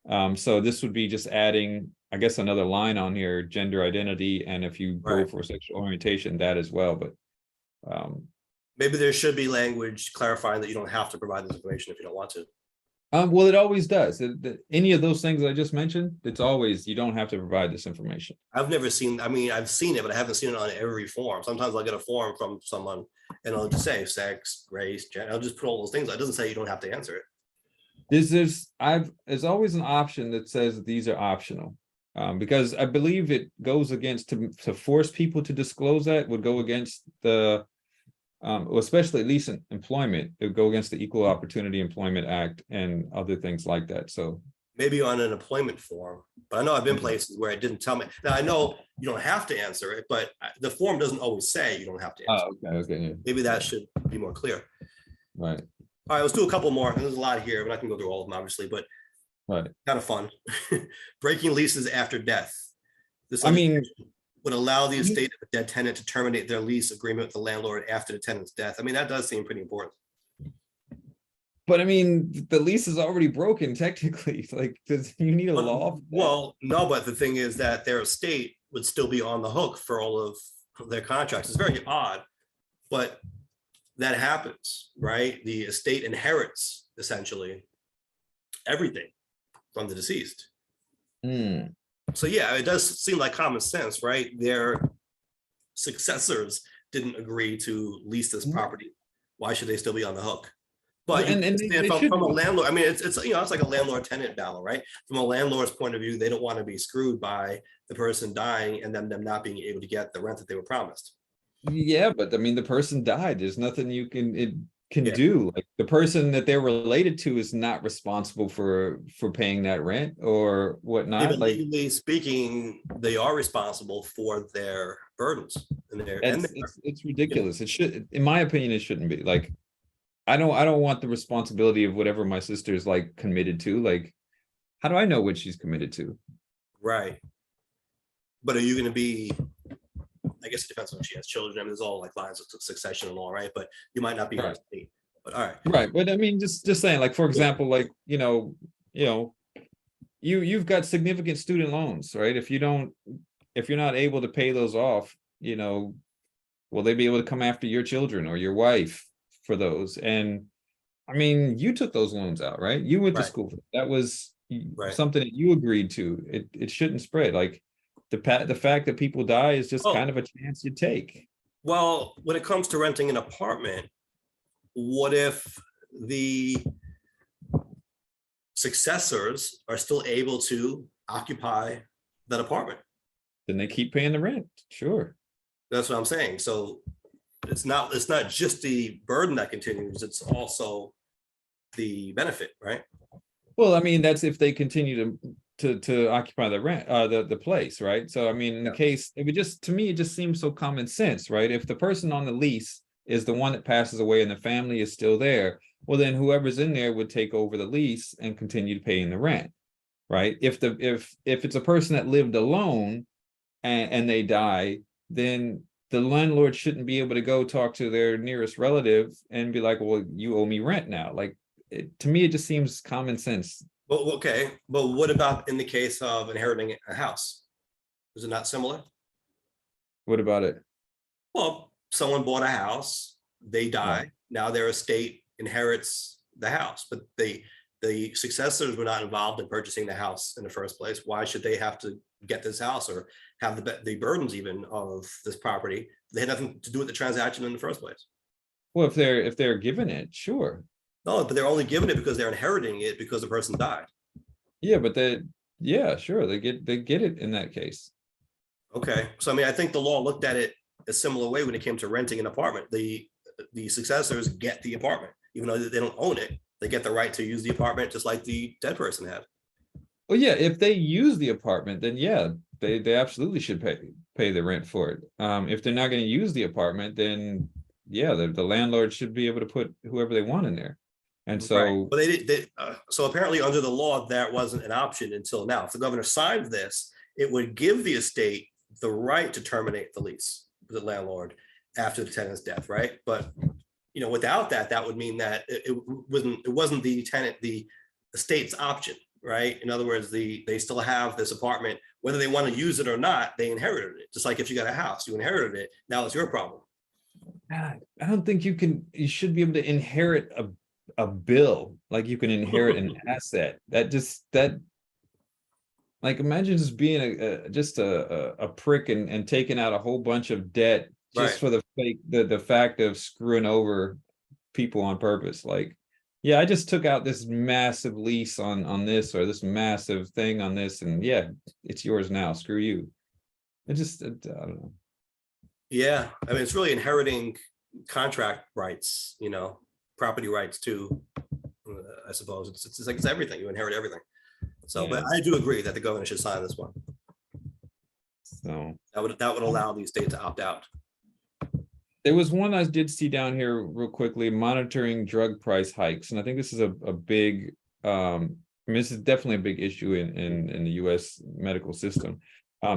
So this would be just adding, I guess, another line on here, gender identity, and if you go Right. for sexual orientation, that as well. But Maybe there should be language clarifying that you don't have to provide this information if you don't want to. well, it always does. Any of those things I just mentioned, it's always, you don't have to provide this information. I've never seen, I mean, I've seen it, but I haven't seen it on every form. Sometimes I'll get a form from someone and I'll just say sex, race, gender. I'll just put all those things. It doesn't say you don't have to answer it. There's always an option that says that these are optional. Because I believe it goes against, to force people to disclose that would go against the, well, especially at least in employment, it would go against the Equal Opportunity Employment Act and other things like that. So Maybe on an employment form, but I know I've been places where it didn't tell me. Now I know you don't have to answer it, but the form doesn't always say you don't have to answer. okay, yeah. Maybe that should be more clear. Right, All right, let's do a couple more. There's a lot here, but I can go through all of them, obviously, but right. kind of fun. Breaking leases after death. This I mean, would allow the estate of a dead tenant to terminate their lease agreement with the landlord after the tenant's death. I mean, that does seem pretty important. but I mean, the lease is already broken technically. Like, you need a law? For that? Well, no, but the thing is that their estate would still be on the hook for all of their contracts. It's very odd, but that happens, right? The estate inherits essentially everything from the deceased. Hmm. So yeah, it does seem like common sense, right? Their successors didn't agree to lease this property. Why should they still be on the hook? But And from a landlord, I mean, it's you know, it's like a landlord-tenant battle, right? From a landlord's point of view, they don't want to be screwed by the person dying and them not being able to get the rent that they were promised. Yeah, but I mean, the person died. There's nothing you can Yeah. do. Like, the person that they're related to is not responsible for paying that rent or whatnot. Even Like, legally speaking, they are responsible for their burdens and it's ridiculous. It should, in my opinion, it shouldn't be. Like, I don't want the responsibility of whatever my sister's like committed to. Like, how do I know what she's committed to? right. But are you going to be? I guess it depends on if she has children. I mean, there's all like lines of succession and all, right? But you might not be her estate. But all right. Right, but I mean, just saying, like, for example, like, you've got significant student loans, right? If you're not able to pay those off, will they be able to come after your children or your wife for those? And I mean, you took those loans out, right? You went to Right. school. That was Right. something that you agreed to. It shouldn't spread. Like, the fact that people die is just kind of a chance you take. Well, when it comes to renting an apartment, what if the successors are still able to occupy that apartment? Then they keep paying the rent. Sure. That's what I'm saying. So it's not just the burden that continues, it's also the benefit, right? Well, I mean, that's if they continue to occupy the rent, the place, right? So I mean, in the case, it would just, to me, it just seems so common sense, right? If the person on the lease is the one that passes away and the family is still there, well, then whoever's in there would take over the lease and continue paying the rent, right? If it's a person that lived alone and they die, then the landlord shouldn't be able to go talk to their nearest relative and be like, well, you owe me rent now. Like, to me, it just seems common sense. Well, okay, but what about in the case of inheriting a house? Is it not similar? What about it? Well, someone bought a house, they die, now their estate inherits the house, but the successors were not involved in purchasing the house in the first place. Why should they have to get this house or have the burdens even of this property? They had nothing to do with the transaction in the first place. Well, if they're given it, sure. No, but they're only given it because they're inheriting it because the person died. Yeah, but sure, they get it in that case. Okay, so I mean, I think the law looked at it a similar way when it came to renting an apartment. The successors get the apartment, even though they don't own it. They get the right to use the apartment just like the dead person had. Well, yeah, if they use the apartment, then yeah, they absolutely should pay the rent for it. If they're not going to use the apartment, then yeah, the landlord should be able to put whoever they want in there. And so, right. But so apparently under the law, that wasn't an option until now. If the governor signed this, it would give the estate the right to terminate the lease with the landlord after the tenant's death, right? But without that, that would mean that it wasn't the estate's option. right? In other words, they still have this apartment, whether they want to use it or not, they inherited it. Just like if you got a house, you inherited it, now it's your problem. I don't think you should be able to inherit a bill like you can inherit an asset. That like imagine just being a prick and taking out a whole bunch of debt just Right. for the fact of screwing over people on purpose. Like, yeah, I just took out this massive lease on this or this massive thing on this, and yeah, it's yours now. Screw you. I don't know. Yeah, I mean, it's really inheriting contract rights, property rights too. I suppose it's like it's everything. You inherit everything. So, Yeah. but I do agree that the governor should sign this one. So That would allow the state to opt out. there was one I did see down here real quickly, monitoring drug price hikes, and I think this is a big. I mean, this is definitely a big issue in the U.S. medical system.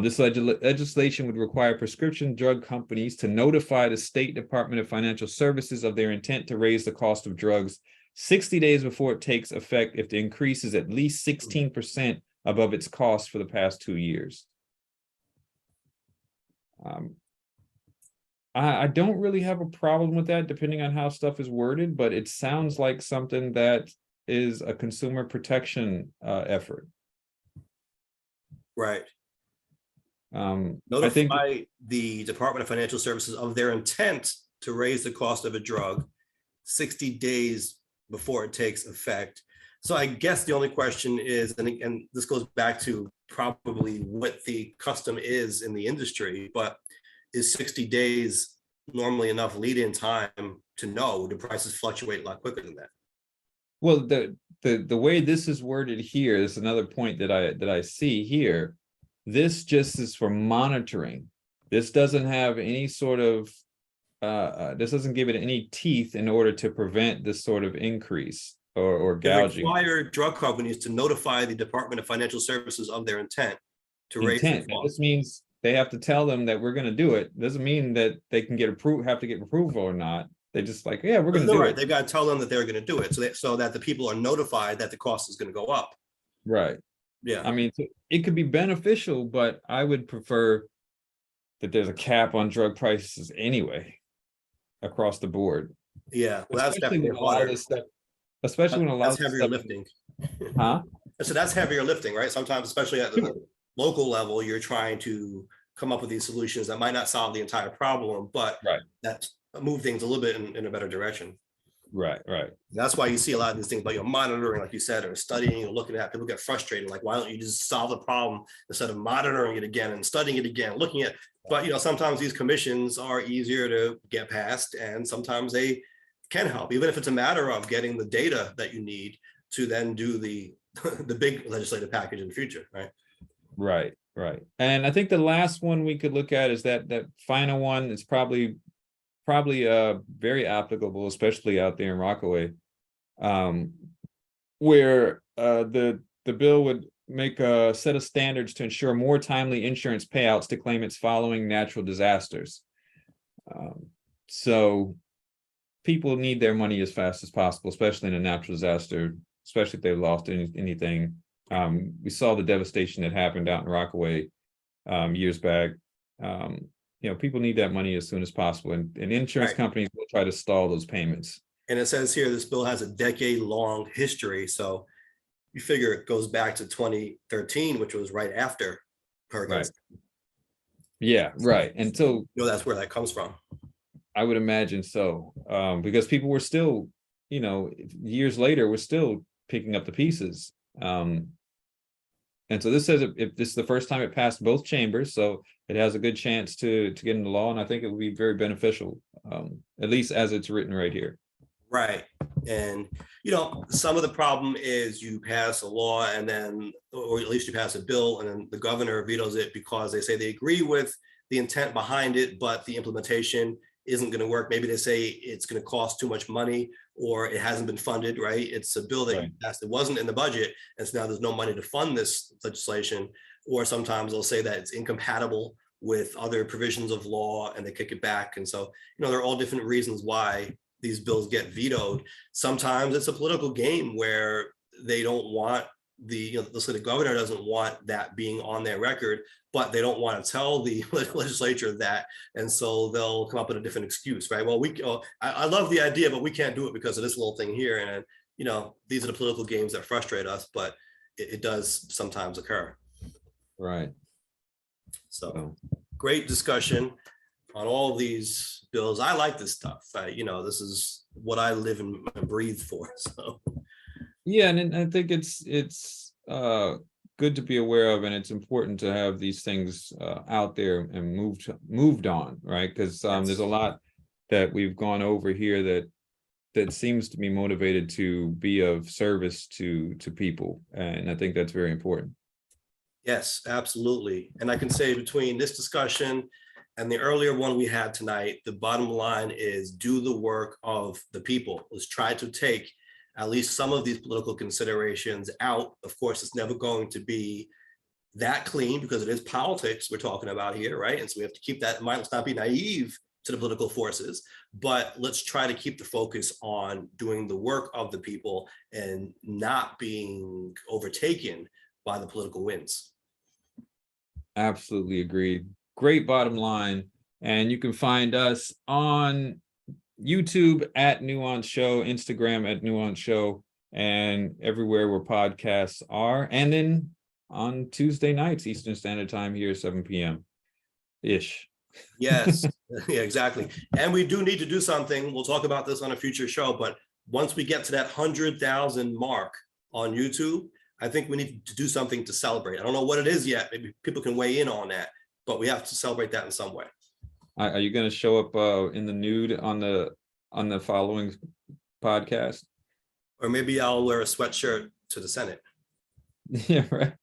This legislation would require prescription drug companies to notify the State Department of Financial Services of their intent to raise the cost of drugs 60 days before it takes effect if the increase is at least 16% above its cost for the past 2 years. I don't really have a problem with that, depending on how stuff is worded, but it sounds like something that is a consumer protection effort. Right. I think Notify the Department of Financial Services of their intent to raise the cost of a drug 60 days before it takes effect. So I guess the only question is, and this goes back to probably what the custom is in the industry, but is 60 days normally enough lead-in time to know? Do prices fluctuate a lot quicker than that? well, the way this is worded here is another point that I see here. This just is for monitoring. This doesn't have any sort of this doesn't give it any teeth in order to prevent this sort of increase or They gouging. require drug companies to notify the Department of Financial Services of their intent to raise the Intent. Now, this cost. means they have to tell them that we're going to do it. Doesn't mean that they can have to get approval or not. They just like, yeah, we're going to do Right. it. They've got to tell them that they're going to do it, so that the people are notified that the cost is going to go up. Right. Yeah. I mean, it could be beneficial, but I would prefer that there's a cap on drug prices anyway, across the board. Yeah. Well, that's Especially definitely when a lot of harder. this stuff, especially when a lot That's of this heavier stuff, lifting. huh? So that's heavier lifting, right? Sometimes, especially at the Sure. local level, you're trying to come up with these solutions that might not solve the entire problem, but Right. that move things a little bit in a better direction. Right. That's why you see a lot of these things about monitoring, like you said, or studying or looking at. People get frustrated, like, why don't you just solve the problem instead of monitoring it again and studying it again, looking at. But sometimes these commissions are easier to get past, and sometimes they can help, even if it's a matter of getting the data that you need to then do the the big legislative package in the future, right? Right. And I think the last one we could look at is that final one is probably very applicable, especially out there in Rockaway, where the bill would make a set of standards to ensure more timely insurance payouts to claimants following natural disasters. So people need their money as fast as possible, especially in a natural disaster, especially if they've lost anything. We saw the devastation that happened out in Rockaway years back. People need that money as soon as possible, and insurance companies will try to stall those payments. And it says here this bill has a decade-long history, so you figure it goes back to 2013, which was right after Hurricane. Right. Yeah, right. And so that's where that comes from. I would imagine so, because people were still, years later, we're still picking up the pieces. And so this says if this is the first time it passed both chambers, so it has a good chance to get into law, and I think it would be very beneficial, at least as it's written right here. Right. And, some of the problem is you pass a law and then, or at least you pass a bill and then the governor vetoes it because they say they agree with the intent behind it, but the implementation isn't going to work. Maybe they say it's going to cost too much money or it hasn't been funded, right? It's a bill that you passed, it wasn't in the budget, and so now there's no money to fund this legislation. Or sometimes they'll say that it's incompatible with other provisions of law and they kick it back. And so, there are all different reasons why these bills get vetoed. Sometimes it's a political game where they don't want let's say the governor doesn't want that being on their record, but they don't want to tell the legislature that, and so they'll come up with a different excuse, right? Well, I love the idea, but we can't do it because of this little thing here, and these are the political games that frustrate us, but it does sometimes occur. Right. So great discussion on all of these bills. I like this stuff. This is what I live and breathe for. So yeah, and I think it's good to be aware of, and it's important to have these things out there and moved on, right? Because there's a lot that we've gone over here that seems to be motivated to be of service to people, and I think that's very important. Yes, absolutely. And I can say between this discussion and the earlier one we had tonight, the bottom line is do the work of the people. Let's try to take at least some of these political considerations out. Of course, it's never going to be that clean because it is politics we're talking about here, right? And so we have to keep that in mind. Let's not be naive to the political forces, but let's try to keep the focus on doing the work of the people and not being overtaken by the political winds. Absolutely agreed. Great bottom line. And you can find us on YouTube at Nuance Show, Instagram at Nuance Show, and everywhere where podcasts are. And then on Tuesday nights, Eastern Standard Time here, 7 p.m. ish. Yes, yeah, exactly. And we do need to do something. We'll talk about this on a future show, but once we get to that 100,000 mark on YouTube, I think we need to do something to celebrate. I don't know what it is yet. Maybe people can weigh in on that, but we have to celebrate that in some way. Are you going to show up in the nude on the following podcast? Or maybe I'll wear a sweatshirt to the Senate. Yeah, right.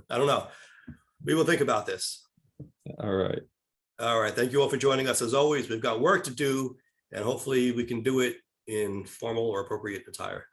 I don't know. We will think about this. All right. All right. Thank you all for joining us. As always, we've got work to do, and hopefully we can do it in formal or appropriate attire.